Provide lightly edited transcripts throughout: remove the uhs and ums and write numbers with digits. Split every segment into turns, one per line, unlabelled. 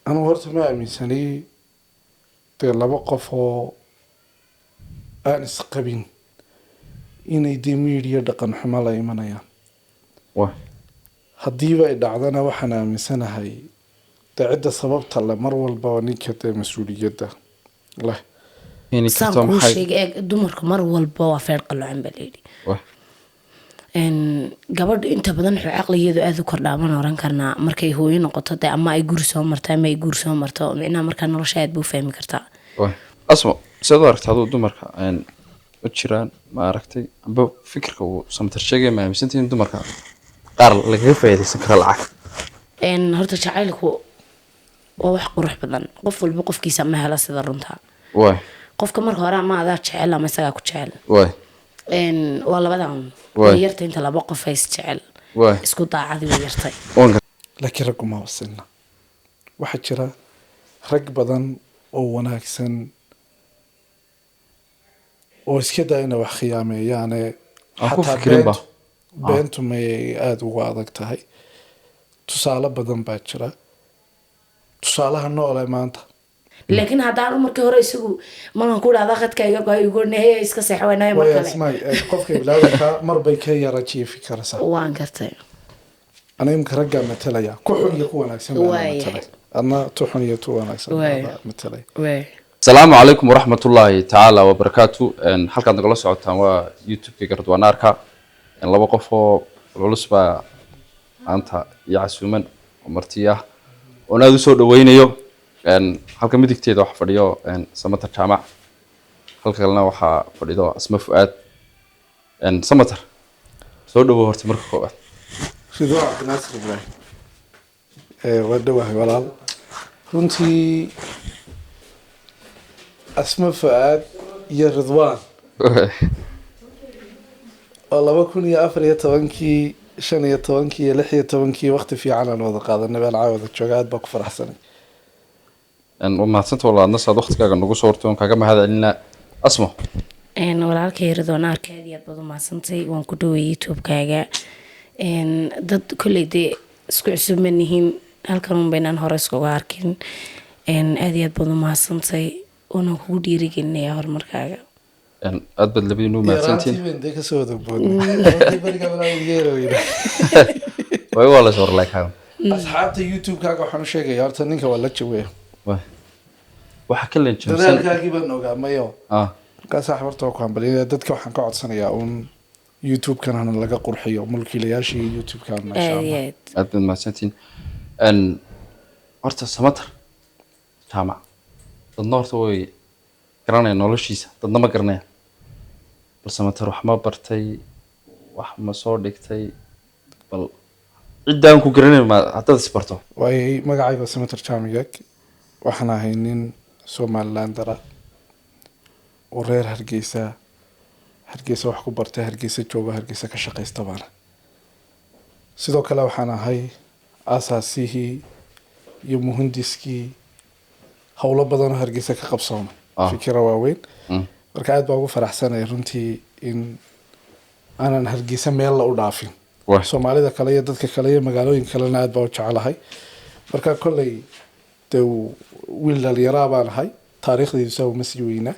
أنا horta ma aaminsani dee laba qof oo aan isqabin inay dee media dhaqan xumo la imanayaan.
Wah.
Haddiiba ay dhacdana waxaan aaminsanahay dee cidda sababta le mar walba waa ninka dee mas-uuliyadda leh.
يعني
saan
كرتون
kuu
حاجة.
sheegay dumarku mar walba waa feer qaloocan baa layidhi
واه.
gabadhu inta badan wuxuu caqligeedu aada u kordhaa baan oran karnaa markay hooyo noqoto dee ama ay guri soo marto ama ay guur soo marto micnaha markaa nolosha aad buu fahmi kartaa
واه. أسمع سيدو أركت هذا دمرك إن وتشيران ما أركتي أبو فكرك وسمت الشيء ما مسنتين دمرك قار لقيه في هذه سكر العك.
horta jacaylku waa wax qurux badan qof walba qofkiisa ma hela sida runta
واه.
qofka marka hore ama adaa jecel ama isagaa ku jecel
واه.
waa labadan
Waay.
way yarta inta laba qof ay is jecel
واه.
isku daacadi way yartay
وانك.
laakiin raggu ma wasilna. waxaa jira rag badan oo wanaagsan oo iska daa inay wax khiyaameeyaane
Aan ku
xataa
fikirin ba.
beentu may aada ugu adag tahay. tusaale badan baa jira. tusaalaha noole maanta
laakiin haddaan markii hore isagu malan ku dhahda khadka iga go igu nehe iska seexwaynayo mar
way
kale
asmaay qofka bilaadanka mar bay ka yara jiifi karaysaa.
waan gartay
aniga imka raggaa matalaya ku xun iyo ku wanaagsan baa
Waay.
matalay adna tu xun iyo tu wanaagsan
Waay.
baa matalay.
way
السلام عليكم ورحمة الله تعالى وبركاته. إن حلقة نقول سعودة هو يوتيوب في قرد وناركا. إن لو بقفوا العلوسبة أنت يعسومن ومرتياه ونادو سود وينيو. إن حلقة مديك تيجي واحد فريو إن سمتر جامع. حلقة لنا واحد فريو اسمه فؤاد. إن سمتر سود وهرت مركو.
sidoo cabdinaasir ibraahim waa dhawahay walaal runtii asma fu'aad iyo ridwaan oo 2014 15 iyo 16 waqti fiican aan wada qaadanay baan caawada jooga aad baa ku faraxsanay.
إن وما سنت والله الناس هذا وقت كأنه نقول صورتهم كجمع هذا لنا اسمه.
walaalkay ridoon arkaad iyo aad baad u mahadsantay waan ku dhaway youtube-kaaga dad kolley dee isku cusub ma nihiin halkan un baynaan hore iskuga arkin aad iyo aad baad u mahadsantay waana kugu dhiirigelinayaa horumarkaaga
إن أدبر اللي بينو ما سنتين.
Yaraantii baan dee ka soo dagboodnay bariga walaal yeeroyna.
وي والله صور لك هذا.
asxaabta youtube-kaaga waxaan u sheegayaa horta ninka waa la jaweeya
وي. وحكي لنا شو سنة.
dadaalkaagii baan ogaa mayo
آه.
markaa saaxiibarta waa ku hambaliyaya dadka waxaan ka codsanayaa uun youtube-kan hana laga qurxiyo mulkiilayaashii youtube-kan masha
aad iyo
allah
aad
أدبر ما سنتين. إن أرت سمتر جامع. النور توي قرنا نولشيسة. تنما قرنا. بس سمتر وحما برتي وحما صورتي بل عدانكو قرنا ما حتى سبرتو.
waayay magacayga samater jaamigag waxaan ahay nin somalilandara oo reer hargeysa hargeysa wax ku bartay hargeysa jooga hargeysa ka shaqaysta baana sidoo kale waxaan ahay aasaasihii iyo muhandiskii howlo badan oo hargeysa ka qabsoomay
Ah.
fikira waaweyn
Mm.
marka aad baa ugu faraxsanay runtii in aanan hargeysa meel la u dhaafin
وي.
soomaalida kale iyo dadka kale iyo magaalooyinka kalena aad baa u jecelahay marka kolley dee wiil dhalinyaraa baan ahay taariikhdiisa uma sii weynaa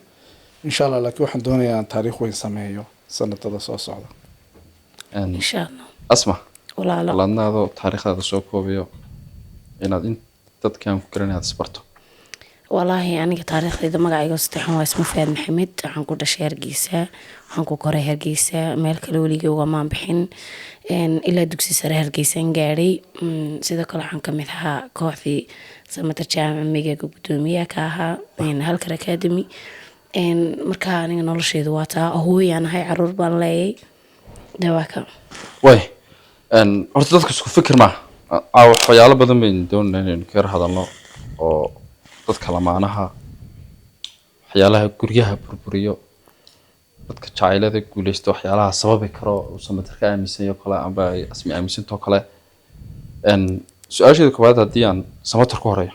insha allah laakiin waxaan doonayaa aan taariikh weyn sameeyo sanadada soo socda.
إن
insha allah
أسمع.
walaalo
لأن هذا تاريخ هذا سوق كوبيو. إن أنت تتكلم كرني هذا سبرتو.
walaahi aniga taariikhdayda magacayga saddexan waa isma faad maxamed waxaan ku dhashay hargeysa waxaan ku koray hargeysa meel kale weligay ugamaan bixin ilaa dugsi sare hargeysaan gaadhay sidoo kale waxaan kamid ahaa kooxdii samater jaamicigaaga guddoomiyaha ka ahaa halkar academy markaa aniga nolosheedu waa taa hooyaan ahay caruur baan leeyay dawaaka
وي. إن أرتدتك سكو فكر معه. أو حياله بدن من دون إن كير هذا الله. أو تتكلم عنها. حيالها كوريها بربريو. dadka jacaylada guuleysto waxyaalaha sababi karo oo samatarka aaminsan iyo kale amba ay asmi aaminsan too kale su-aasheeda koowaad haddii aan samatar ku horeeyo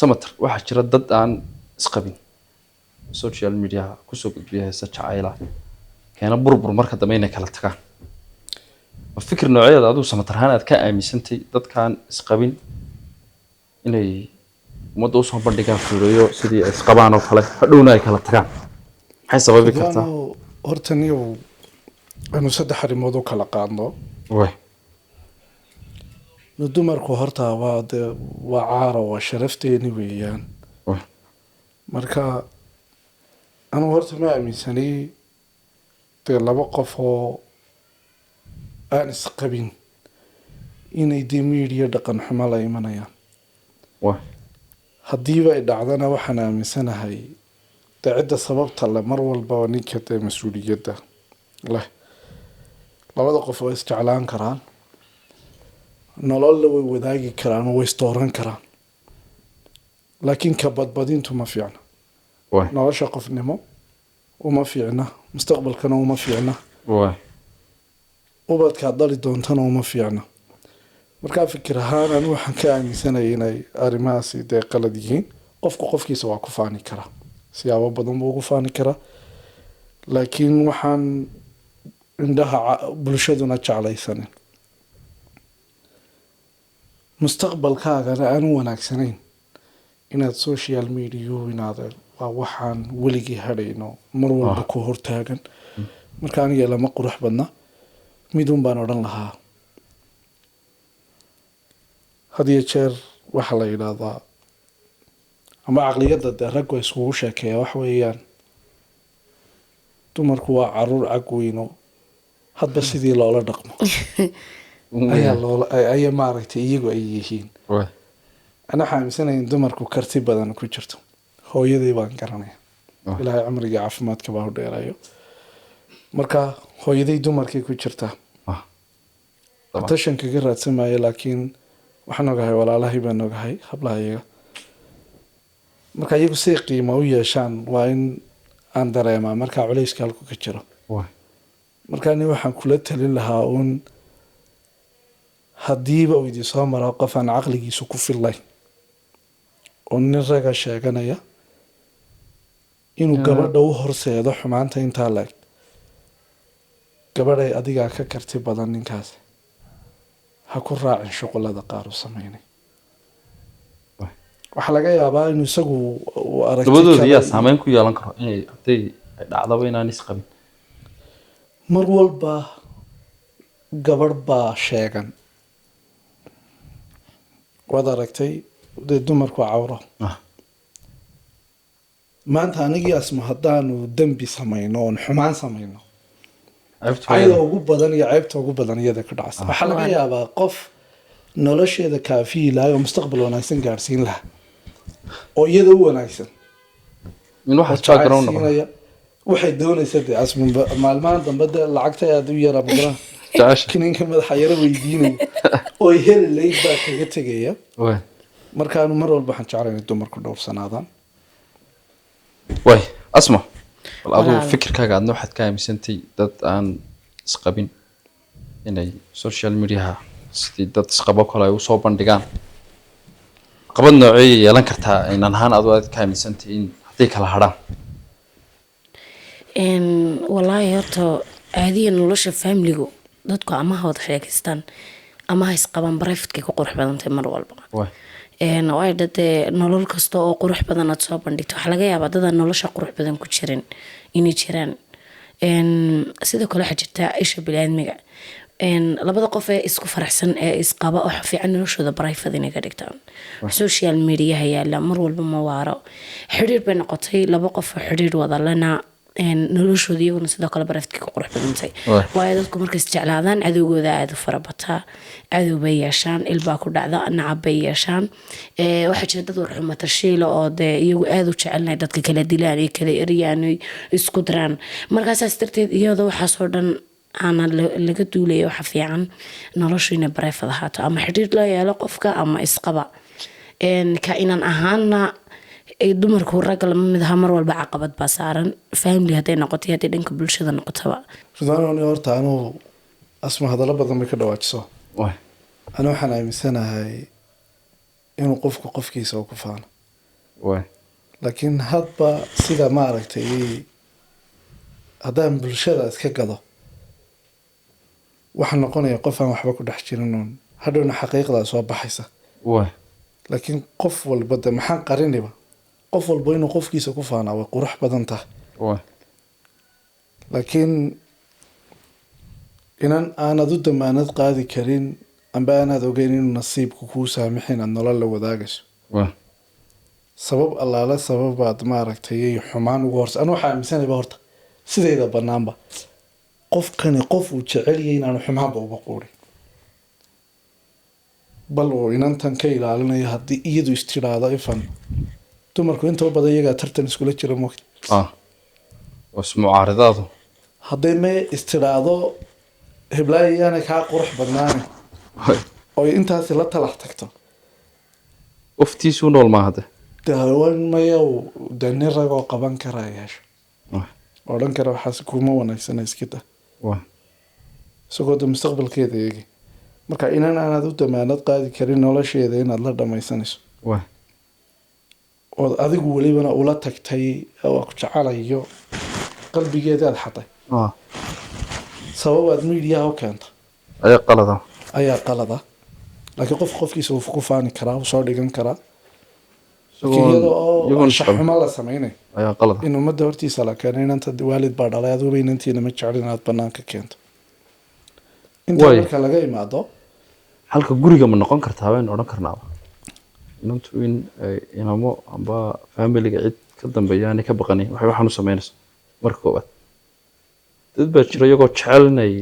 samatar waxaa jira dad aan isqabin social media kusoo gudbiya heesa jacayla keena burbur marka dambe inay kala tagaan ma fikir nooceeda aduu samatar ahaan aad ka aaminsantay dadkaan isqabin inay ummadda usoo bandhigaan fiiriyo sidii ay isqabaan oo kale hadhowna ay kala tagaan maxay sababi kartaa
Ridwaano, horta niyow anu 3 arrimood u kala qaadno.
way
Dumarku horta waa caaro, waa sharafteeni weeyaan.
way
Marka anu horta ma aaminsani dee 2 qof oo aan isqabin inay dee media dhaqan xumo la imanayaan.
way
Haddiiba ay dhacdana waxaan aaminsanahay dee cidda sababta le mar walba waa ninka dee mas-uuliyadda leh. 2 qof waa isjeclaan karaan, nololla way wadaagi karaan oo way isdooran karaan, laakiin ka badbadintu ma fiicna.
way
nolosha qofnimo uma fiicna, mustaqbalkana uma fiicna,
way
ubadkaad dhali doontana uma fiicna. Markaa fikir ahaan anu waxaan ka aaminsanaya inay arrimahaasi dee qalad yihiin. Qofku qofkiisa waa ku faani karaa, siyaabo badan buu ugu faani karaa, laakiin waxaan indhaha bulshaduna jeclaysanin. Mustaqbalkaagana aanu wanaagsanayn inaad social media inaad waa waxaan weligii hadhayno mar walba ku hortaagan. Marka aniga lama qurux badna, midun baan odhan lahaa had iyo jeer waxa la yidhaahdaa ama caqliyadda dee raggu iskugu sheekeeya wax weeyaan, dumarku waa caruur cag weyno hadba sidii loola dhaqmo ayaa maaragtay iyagu ay yihiin.
way
ana waxaan aaminsanahay in dumarku karti badan ku jirto. Hooyaday baan garanaya, ilaahay cumriga caafimaadka baa u dheerayo. Marka hooyaday dumarkay ku jirtaa, tashan kaga raadsan maayo, laakiin waxaan ogahay walaalahay baan ogahay hablaha iyaga. Marka iyagu say qiimo u yeeshaan waa in aan dareemaa markaa culayska halku ka jiro.
way
Marka ani waxaan kula talin lahaa uun haddiiba uu idin soo maro qof aan caqligiisu ku fillayn oo nin raga sheeganaya inuu gabadha u horseedo xumaanta intaa laeg, gabadhay adigaa ka karti badan ninkaas, ha ku raacin shuqulada qaar u sameynay. waxaa laga yaabaa inuu isagu
labadooda yaa saameyn ku yeelan karo inay hadday ay dhacdaba inaan isqabin
mar walba gabadh baa sheegan. waad aragtay dee dumarku cawro. maanta anigii asma haddaanu dembi samayno oon xumaan samayno, cayda ugu badan iyo ceybta ugu badan iyada ka dhacsa. waxaa laga yaabaa qof nolosheeda kaafiyi lahay oo mustaqbal wanaagsan gaarsiin lahaa oo iyada u wanaagsan
min waxa jaagroon noqon
waxay doonaysaa dee asma maalmahan dambe dee lacagta aad u yara badan
jaash
kininka madaxa yara weydiinaya oo heli layd baa kaga tegaya.
way
markaanu mar walba waxaan jeclahay inay dumarku dhowrsanaadaan.
way asma bal adigu
Walaal.
fikirkaaga aadna waxaad ka aaminsantay dad aan isqabin inay social mediaha sidii dad isqabo kale ay usoo bandhigaan qabad noocee yeelan kartaa inaan ahaan adu aad ka aaminsantay in hadday kala hadhaan
wallaahi horta caadiya nolosha familigu dadku ama ha wada sheekaystaan ama ha isqabaan barefadkay ku qurux badantay mar walba.
way
way dhadee nolol kasta oo qurux badan aad soo bandhigto waxaa laga yaabaa dadaan nolosha qurux badan ku jirin inay jiraan. sidoo kale waxaa jirtaa isha biniaadmiga, labada qof ee isku faraxsan ee isqaba waxa fiican noloshooda barayfad inay ka dhigtaan. social mediaha yaala mar walba ma waaro, xidhiir bay noqotay 2 qof oo xidhiir wada lena noloshooda iyaguna sidoo kale barafadkii ku qurux badantay. waayo dadku markay isjeclaadaan cadowgooda aada u farabataa, cadow bay yeeshaan, ilbaa ku dhacda, nacab bay yeeshaan. waxaa jira dad warxuma tashiila oo dee iyagu aada u jecelnahay dadka kala dilaan iyo kala eryaan isku diraan. markaasaas darteed iyadoo waxaasoo dhan aana laga duulaya waxa fiican noloshu inay barefad ahaato ama xidhiir loo yeelo qofka ama isqaba. ka inan ahaana dumarku ragga lama mid aha, mar walba caqabad baa saaran family hadday noqoto hadday dhanka bulshada noqotaba.
Ridwaano, horta anuu asma hadallo badan bay ka dhawaajiso.
way
ana waxaan aaminsanahay inuu qofku qofkiisa u ku faano,
way
laakiin hadba sida maaragtay haddaan bulshada iska gado waxaa noqonaya qof aan waxba ku dhex jirin uun hadhowna xaqiiqdaa soo baxaysa.
way
laakiin qof walba de maxaan qariniba qof walba inuu qofkiisa ku faanaa way qurux badan tahay
waay
laakiin inan aanad u damaanad qaadi karin amba aanaad ogeyn inuu nasiibku kuu saamixin aad nolol la wadaagayso
waay
sabab allaala sababaad maaragtay ay xumaan ugu horsa anu waxaa aaminsanayba horta sidayda banaanba qofkani qof uu jecel yahay inaanu xumaanba uga quurin bal uu inantan ka ilaalinayo haddii iyadu istiraado ifan dumarku inta badan iyagaa tartan iskula jira moogta
was mucaaradaadu
hadday may istiraado heblaaya yaanay kaa qurux badnaani
waay
oy intaasi la talax tagto
waftiisuu nool maaha de
dawan maya de nin ragoo qaban karaa yeesho
waay
odhan kara waxaas kuma wanaagsana iska dah
waay
isagoo de mustaqbalkeeda eegi marka inan aanaad u damaanad qaadi karin nolosheeda inaad la dhamaysanayso
waay
ood adigu welibana ula tagtay waa ku jecelayo qalbigeeda aad xaday sababaad miidiyaha u keenta
ayaa qalada
ayaa qalada laakiin qofkiisa uu ku faani karaa uu soo dhigan karaa
iyagoon
iyadoo shaxuma la samaynayo
ayaa qalada
in ummadda hortiisa la keenay inanta waalid baa dhalay aduba inantiina ma jecel inaad banaanka keento inta
Waay.
marka laga imaado
halka guriga ma noqon kartaa baynu odhan karnaaba inantu in ay inamo amba familiga cid ka dambeeya aanay ka baqanin waxay waxaan u samaynayso marka koowaad dad baa jira iyagoo jecel inay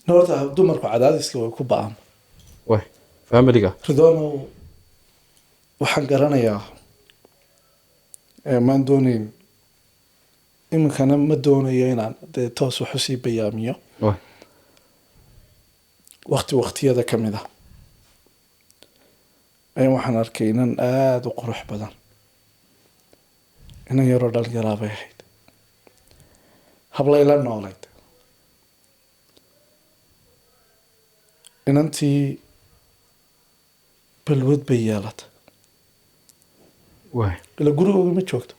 horta dumarku cadaadiska way ku ba-aan
waay familiga
ridono waxaan garanayaa maan doonayn iminkana ma doonayo inaan dee toos wax usii bayaamiyo
waay
waqtiyada ka mid ah ayaan waxaan arkay inan aada u qurux badan inan yaroo dhalinyaraa bay ahayd hablayla noolayd inantii balwad bay yeelatay
waay
ila gurigooga ma joogto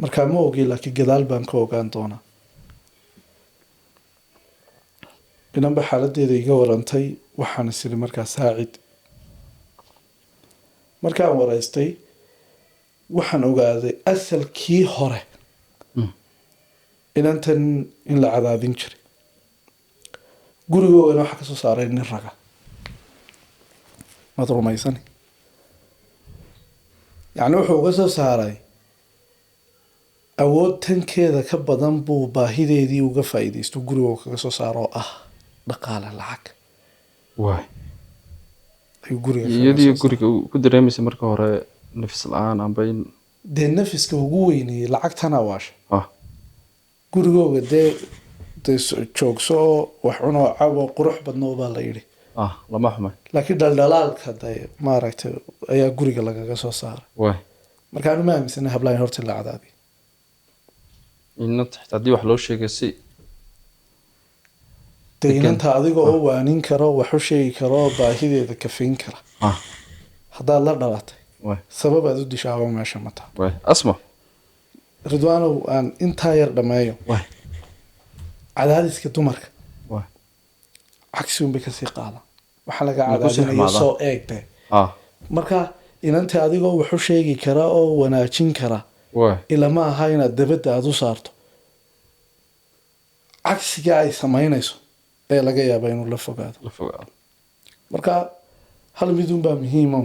markaa ma ogi laakiin gadaal baan ka ogaan doonaa inanba xaaladeeda iga warantay waxaan isiri markaa saacid markaan waraystay waxaan ogaaday asalkii hore inantan in la cadaadin jiray gurigoogana waxaa kasoo saaray nin raga maad rumaysani yacni wuxuu uga soo saaray awood tankeeda ka badan buu baahideedii uga faa'iidaysto gurigooga kaga soo saaro oo ah dhaqaale lacag
waay
ayuu guriga kaga
iyadii
soo saaray.
guriga ku dareemaysa marka hore nafis la-aan amba in
dee nafiska ugu weynayay lacagtana waasha
ah
gurigooga dee joogso oo wax cunoo cawo qurux badnoo baa la yidhi
lama xumay
laakiin dhaldhalaalka dee maaragtay ayaa guriga lagaga soo saaray
waay
marka anu ma aaminsana hablahan horta la cadaadiy
inanta xitaa haddii wax loo sheegay si
dee inanta adiga oo waanin karo wax u sheegi karo oo baahideeda kafayn kara haddaad la dhalatay
waay
sabab aad u dishaaba meesha ma taha
waay asma
ridwaanow aan intaa yar dhammeeyo
waay
cadaadiska dumarka
waay
cagsi unbay kasii qaadaan waxaa laga
Ma ku sii
cadaadinayo
xumaadaan?
soo eegte marka inanta adigoo wax u sheegi kara oo wanaajin kara
waay
ilama aha inaad dabadda aada u saarto cagsiga ay samaynayso ee laga yaaba inuu la fogaado
la fogaado
marka hal midun baa muhiimo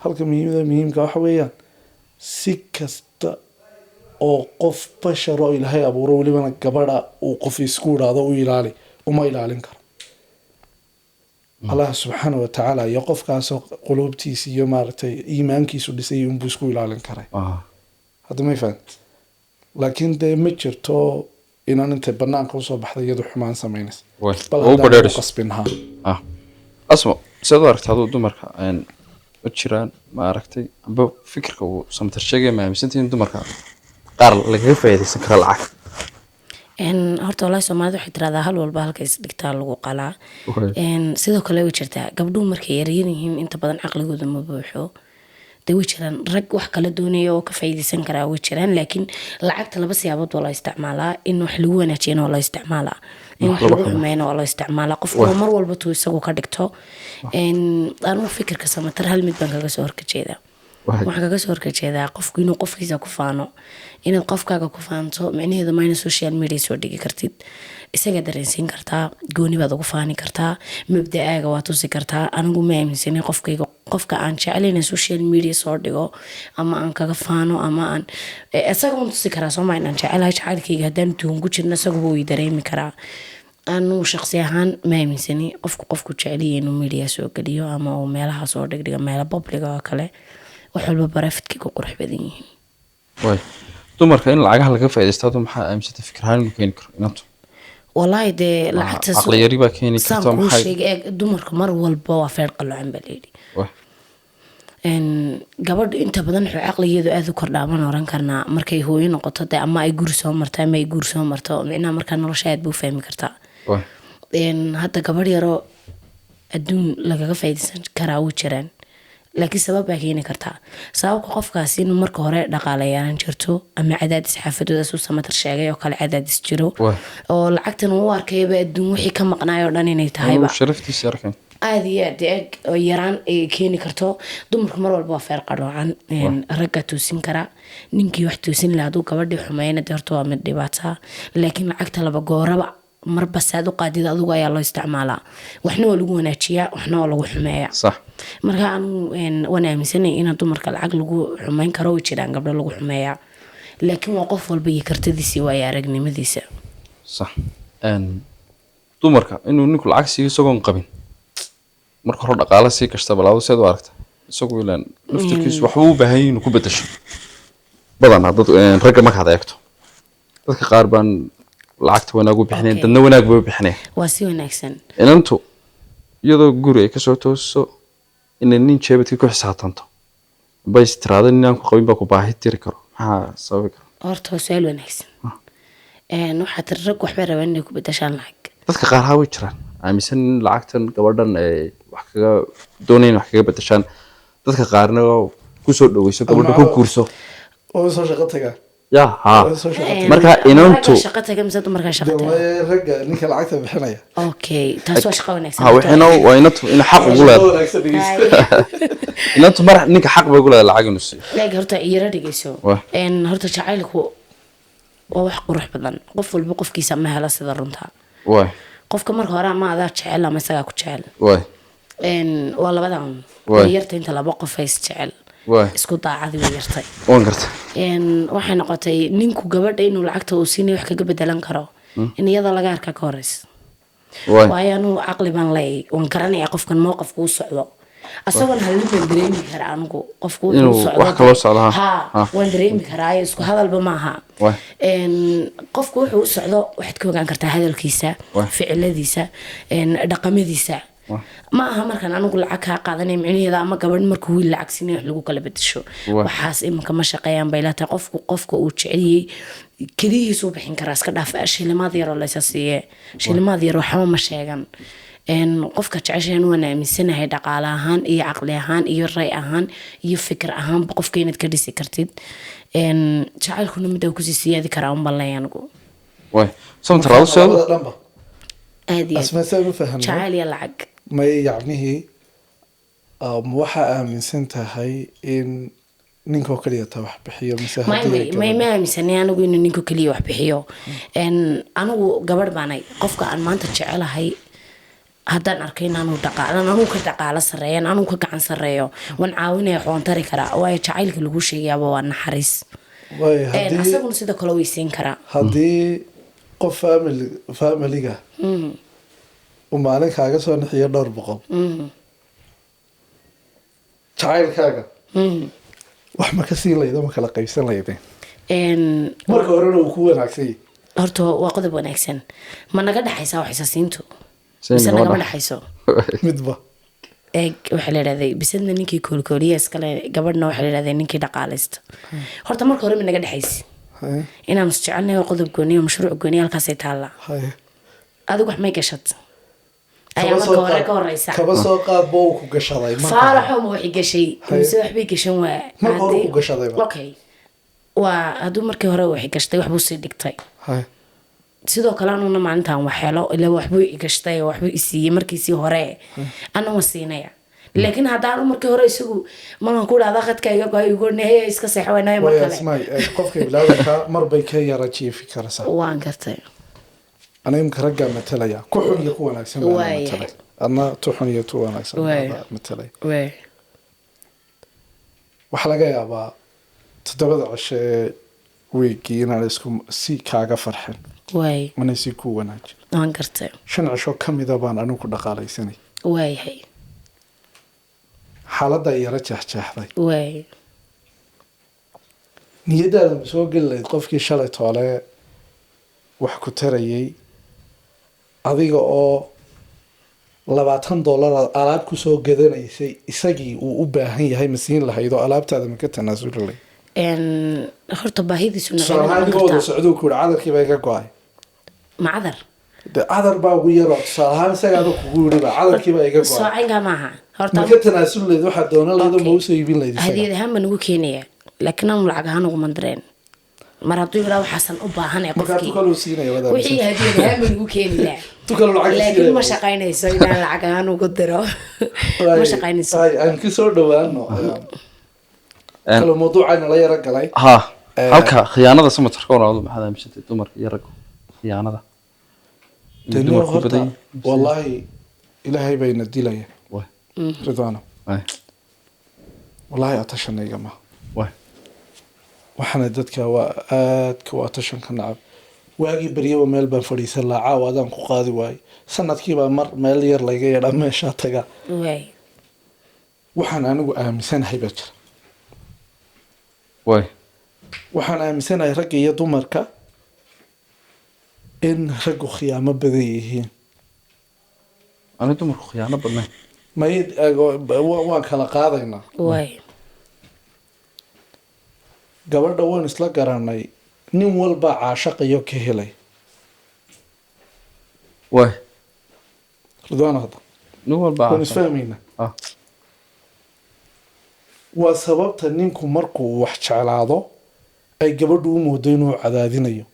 halka muhiimka waxa weeyaan si kasta oo qof bashar oo ilaahay abuuro welibana gabadha uu qof isku idhaado u ilaali uma ilaalin karo allah subxaana wa tacaala iyo qofkaasoo quluubtiisa iyo maaragtay iimaankiisu dhisay unbuu isku ilaalin karay hadda may fahan laakiin dee ma jirto inaan intay banaanka usoo baxday iyadu xumaan samaynaysa
waay
bal
oo u
haddaan
badheerayso
qasbinhaa
asma sidaad u aragta aduu dumarka u jiraan ma aragtay amba fikirka uu samatar sheegaya ma aaminsantihiin dumarka qaar lagaga faa'iidaysan kara lacag
horta walahi soomaalida waxay tiraahdaa hal walba halka isdhigtaa lagu qalaa
Okay.
sidoo kale way jirtaa gabdhuhu markay yaryan yihiin inta badan caqligooda ma buuxo de way jiraan rag wax kala doonaya oo ka faa'iidaysan karaa way jiraan laakiin lacagta laba siyaabood waa la isticmaalaa in wax lagu wanaajiyana waa la isticmaalaa in wax lagu xumeyno waa loo isticmaalaa qofku mar walba tuu isagu ka dhigto anigu fikirka samatar hal mid baan kaga soo horjeedaa waxaan kaga soo horjeedaa qofku inuu qofkiisa ku faano inaad qofkaaga ku faanto micnaheedu ma ina social media soo dhigi kartid isaga dareensiin kartaa gooni baad ugu faani kartaa mabda'aaga waa tusi kartaa anigu ma aaminsanay qofka aan jecelayn social media soo dhigo ama aan kaga faano ama aan isaga un tusi karaa sooma inaan jecelahay jacaylkayga haddaan tuhun ku jirna isaguba way dareemi karaa anu shaqsi ahaan ma aaminsani qofku jeceliya inuu media soo geliyo ama uu meelaha soo dhigdhiga meela publiga oo kale wax walba barafidkii ku qurux badan yihiin
way dumarka in lacagaha laga faa'iideysto maxaa aaminsata fikrahaan ma keeni karo inantu
والله ده لعبت
عقلي يريبا كيني كتوم
حاجة دمرك مر والبوا فرق اللعن بليدي إن قبل أنت بدن عقلي يدو أذو كرنا ما نوران كرنا مركي هو ينقطة ده أما يجورسوا مرتا ما يجورسوا مرتا معنا مركنا رشاد بو فهم كرتا إن حتى قبل يرى الدون لقى فايدة كراوي شران لكن سبب كيني كرتا سبب قف كاسين مركو هراء دقاليان جرتو أما عدد سحافته ده سوسة ما ترشاقي وقال عدد سجرو أو العقد نوار كيبا الدون وحي كم قنايو داني نيتهايبا
شرفتي سياركين
هذه ديق يران كيني كرتو دمرك مرة والبوا فارق روعان رقا توسين كرا نينكي واحد توسين لادو كبردي حماينة ديرتو من ديباتها لكن العقد لبقو ربع مربى سادو قاديد أدوغا يالله استعمالا وحنا ولغو ناتشيا وحنا ولغو حمايا
صح
marka aan wana aaminsanay in dumarka lacag lagu xumeyn karo way jiraan gabdho lagu xumeeya laakiin waa qof walba iyo kartidiisa waa aragnimadiisa
sax dumarka inuu ninku lacag siiyo isagoon qabin marka hore dhaqaale sii kasta balaado seed u aragta isagoo ilaan naftirkiisu wax uu baahan yahay inuu ku bedesho badan dad ragga marka aad eegto dadka qaar baan lacagta wanaag u bixineen dadna wanaag bay u bixineen
waa si wanaagsan
inantu iyadoo guri ay ka soo tooso in nin jeebadkii ku xisaabtanto bay istiraada inaan ku qabin ba ku baahi tiri karo maxaa sababi karo
horta su'aal wanaagsan waxaad rag waxba rabaan inay ku bedeshaan lacag
dadka qaar ha way jiraan aaminsan in lacagtan gabadhan ay wax kaga doonayeen wax kaga bedeshaan dadka qaarna ku soo dhaweyso gabadha ku guurso
oo soo shaqo taga
ya ha marka inantu
shaqo taga misad marka shaqo taga
ragga ninka lacagta bixinaya
okay taas waa shaqo wanaagsan
ha waxayna waa inantu in xaq ugu leedahay inantu mar ninka xaq bay ugu leedahay lacag inuu siiyo
laakiin horta iyara dhigayso horta jacaylku waa wax qurux badan qof walba qofkiisa ma hela sida runta
way
qofka marka hore ma adaa jecel ama isaga ku jecel
way
waa labadan yarta inta laba qof ay jecel isku daacadi way yartay
waan gartay
waxay noqotay ninku gabadha inuu lacagta uu siinay wax kaga bedelan karo in iyada laga arka ka horeys waayo anuu caqli baan leeyahay waan garanayaa qofkan mowqafku u socdo asagoon halin baan dareemi karaa anigu qofku
inuu wax kaloo socdo
ha waan dareemi karaa isku hadalba maaha qofku wuxuu u socdo waxaad ka ogaan kartaa hadalkiisa ficiladiisa dhaqamadiisa ma aha markaan anigu lacag kaa qaadanay micnaheeda ama gabadh markuu wiil lacag siinay wax lagu kala bedesho waxaas iminka ma shaqeeyaan bay laatahay qofka uu jeceliyey keliyihiisuu bixin karaa iska dhaaf shilimaad yaroo laysa siiye shilimaad yar waxba ma sheegan qofka jeceshahan waan aaminsanahay dhaqaale ahaan iyo caqli ahaan iyo ray ahaan iyo fikir ahaanba qofka inaad ka dhisi kartid jacaylkuna mid kusii siyaadi karaa un baan leeyahay anigu
way samtaraado soo
aadi jacayl iyo lacag
may yacnihii waxa aaminsan tahay in ninkoo kaliya ta wax bixiyo mise
may aaminsanay anigu inuu ninko kaliya wax bixiyo anigu gabadh baanay qofka aan maanta jecelahay haddaan arkay inaanu dhaqaalan anuu ka dhaqaalo sareeyan anuu ka gacan sareeyo waan caawinaya waxaan tari karaa waayo jacaylka lagu sheegayaaba waa naxariis asaguna sida kale weysiin karaa
haddii qof familiga uu maalin kaaga soo nixiyo 200 jacaylkaaga wax ma ka sii laydo ma kala qaybsan laydeen marka horena uu ku wanaagsan yahay
horta waa qodob wanaagsan ma naga dhaxaysaa wax isaasiintu mise nagama dhaxayso
midba
waxaa la yidhahday bisadna ninkii koolkooliya iskale gabadhna waxaa la yidhahday ninkii dhaqaalaysta horta marka hore ma naga dhaxaysi inaan is jecelnahay qodob gooniyo mashruuc gooniyo halkaasay taallaa adigu wax may gashad ayaa marka hore ka horeysa
kaba soo qaad boo ku gashaday
faaraxo ma wixii gashay mise waxbay gashan waa
marka hore ku gashaday
okay waa hadduu markii hore wixii gashtay waxbuu sii dhigtay sidoo kale anuna maalintaan wax helo ilaa waxbuu i gashtay waxbuu i siiyey markiisii hore anuma siinaya laakiin haddaan markii hore isagu markaan ku dhahda khadka iga go igu neeya iska seexwaynayo mar kale
ismaay qofka bilowga mar bay ka yara jiifi karaysaa
waan gartay
ana imka ragga matalaya ku xun iyo ku wanaagsan baa matalay adna tu xun iyo tu wanaagsan baa matalay waxa laga yaabaa 7 cisho ee weekii inaan isku si kaaga farxin mana si ku wanaajin
waan gartay
5 cisho kamida baan anigu ku dhaqaalaysanay
waayahay
xaaladda yara jeexjeexday niyadaada ma soo geli lahayd qofkii shalay toole wax ku tarayay adiga oo $20 alaab ku soo gadanaysay isagii uu u baahan yahay ma siin lahayd oo alaabtaada ma ka tanaasuli lahayd
horta baahidiisu
nacayda socduu ku yidhi cadarkii baa iga go-ay
macadar
cadar baa ugu yaroo tusaale ahaan isagaaba kugu yidhi ba cadarkii baa iga go-ay
soocinka maaha
horta ma ka tanaasuli lahayd waxaad doonan lahayd oo ma usoo iibin lahayd
hadiyad ahaan baan ugu keenaya laakiin aan lacag ahaan ugu mandareen mar hadduu yidhaa waxaasan u baahanay qofkii wixii hadiyad ahaan baan ugu keeni lahaa laakiin ma shaqaynayso inaan lacag ahaan ugu diro ma shaqaynayso
aan ka soo dhawaano kale mawduucayna la yara galay
halka khiyaanada samatarka walaalo maxaad aaminsantahay dumarka iyo ragga khiyaanada
wallahi ilaahay bayna dilaya ridwaano wallahi atashanayga ma waxaana dadka waa aadka waa tashanka nacab waagii baryaba meel baan fadhiisan lahaa caawa adaan ku qaadi waayey sanadkiibaa mar meel yar layga yeedhaa meeshaa taga waxaan anigu aaminsanahay baa jira waxaan aaminsanahay ragga iyo dumarka in raggu khiyaamo badan yihiin
ani dumarku khiyaano badnayn
mayd waan kala qaadaynaa gabadha waan isla garanay nin walba caashaqayo ka helay ridwaan hadda
nin walba
waan isfahmayna waa sababta ninku markuu wax jeclaado ay gabadhu u moodo inuu cadaadinayo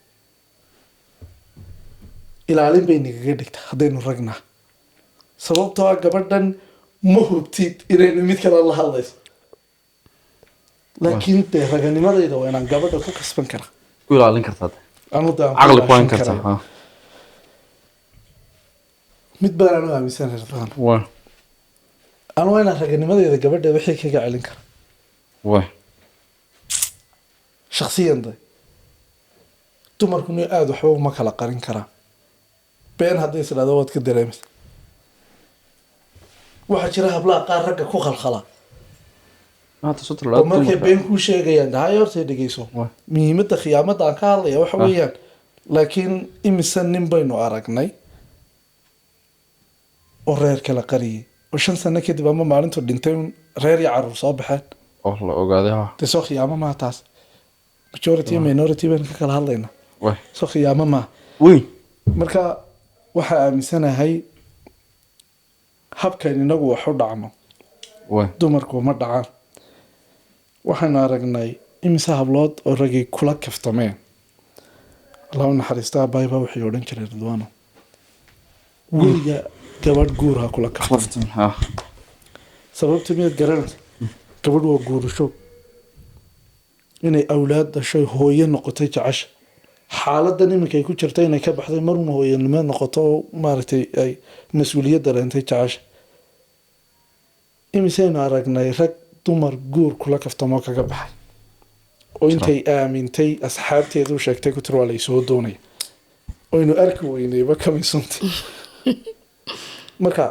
ilaalin bay nagaga dhigtaa haddaynu ragnaa sababtoo ah gabadhan ma hubtid inaynu mid kale la hadlayso laakiin dee raganimadayda waa inaan gabadha ku kasban kara
ku ilaalin kartaa
caqli ku hayn kartaa mid baan anu aaminsanahay ridwaan anu waa inaan raganimadeeda gabadha wixii kaga celin kara shaksiyan day dumarkuna aada waxba uma kala qarin karaan been hadday isdhahdo waad ka dareemaysa waxaa jira hablaha qaar ragga ku khalkhala oo markay been kuu sheegayaan dahay hortay dhegeyso muhiimadda khiyaamada aan ka hadlaya waxa weeyaan laakiin imise nin baynu aragnay oo reer kala qariyay oo 5 sano kadib ama maalintu dhintay reer iyo caruur soo baxeen
oo la ogaaday
de soo khiyaamo ma taas majority minority baan ka kala hadlaynaa soo khiyaamo ma marka waxa aaminsanahay habkan inagu wax u dhacno dumarku ma dhacaan waxaan aragnay imise hablood oo ragay kula kaftameen Allahu naxariistaa bayba wixii odhan jiray Ridwaano weliga gabadh guur ha kula kaftan sababta mid garanaysa gabadh waa guursho inay awlaad dhashay hooyo noqotay jacasha xaaladdan iminka ay ku jirtay inay ka baxday marna hooyanimo noqoto maaragtay ay mas'uuliyad dareentay jacasha imisaynu aragnay rag dumar guur kula kaftamo kaga baxay oo intay aamintay asxaabteedu sheegtay ku tir waa laysoo doonaya oo inuu arki weynayba ka misunti marka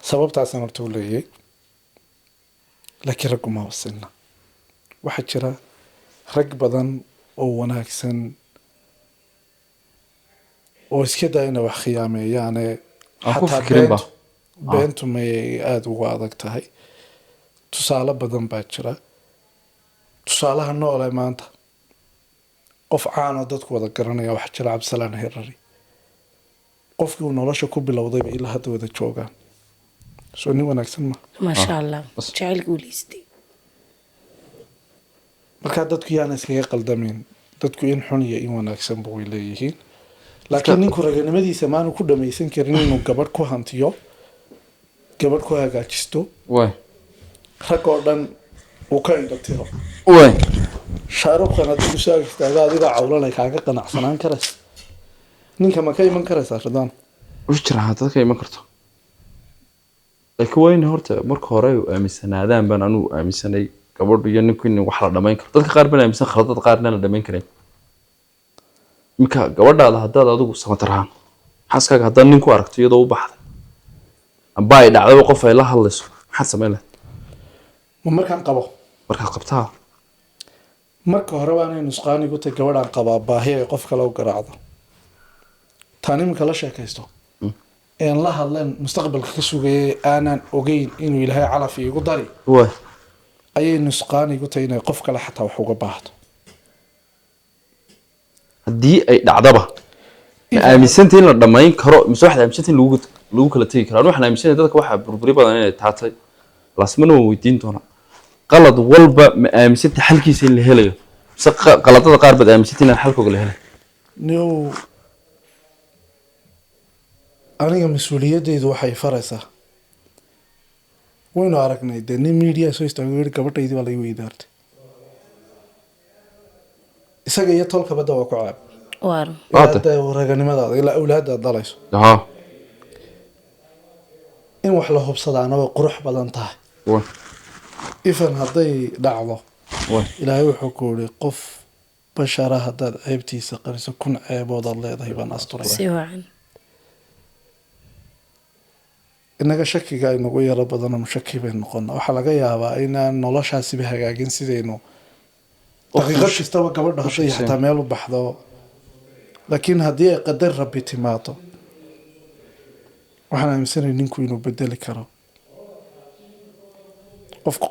sababtaasaan horta u leeyay laakiin raggu ma wasina waxaa jira rag badan oo wanaagsan oo iska daa inay wax khiyaameeyaane xataa beentu may aada ugu adag tahay tusaale badan baa jira tusaalaha noole maanta qof caanoo dadku wada garanaya waxaa jira Cabdisalaan Herari qofkii uu nolosha ku bilowdayba ilaa hadda wada joogaan soo nin wanaagsan ma
sha Allah jacayl guuleystay
marka dadku yaana iskaga qaldamin dadku in xun iyo in wanaagsan buu leeyihiin laakiin ninku raganimadiisa maanu ku dhamaysan karin inuu gabadh ku hantiyo gabadh ku hagaajisto
waay
rag oo dhan uu ka indhatiro
waay
shaarubkan haddii kusoo ag istaaga adigaa cawlanay kaaga qanacsanaan karaysa ninka ma ka iman karaysaa ridaan
wuxuu jira hadda ka iman karto laakiin waa in horta marka hore ay aaminsanaadaan baan anigu aaminsanay gabadhu iyo ninku in wax la dhamayn karo dadka qaar baan aaminsan khaladad qaarna la dhamayn karay marka gabadhaada haddaad adigu samataraan xaaskaaga haddaad ninku aragto iyadoo u baxday amba ay dhacdaba qof ay la hadlayso maxaad samayn lahayd
ma markaan qabo
markaad qabtaa
marka hore waa inay nusqaanigu tay gabadhaan qabaa baahi ay qof kale u garaacdo taan iminka la sheekaysto een la hadleen mustaqbalka ka sugayay aanan ogeyn inuu ilaahay calaf iigu dari
waay
ayay nusqaanigu tay inay qof kale xataa wax uga baahdo
haddii ay dhacdaba ma aaminsantahay in la dhamayn karo mise waxaad aaminsantahay in lagu kala tegi karo anu waxaan aaminsanahay dadka waxaa burburi badan inay taatay laasmana waan weydiin doonaa qalad walba ma aaminsantahay xalkiisa in la helayo mise qaladada qaar baad aaminsantahay inaan xalkooga la helay
new aniga mas-uuliyadeydu waxay faraysaa waynu aragnay dee nin media soo istaago yiri gabadhaydii baa laga weydaartay isaga iyo tolka badda waa ku caab
waar
hadda raganimadaada ilaa awlaadaad dhalayso
ها
in wax la hubsadaana way qurux badan tahay
وين
ifan hadday dhacdo
وين
ilaahay wuxuu ku yiri qof bashara haddaad ceebtiisa qariso kun ceeboodaad leedahay baan asturaya
si wacan
inaga shakiga inagu yaro badan ama shaki bay noqona waxaa laga yaabaa inaan noloshaasiba hagaagin sidaynu daqiiqad kastaba gabadha hadday xataa meel u baxdo laakiin haddii ay qadar rabbi timaado waxaan aaminsanahay ninku inuu bedeli karo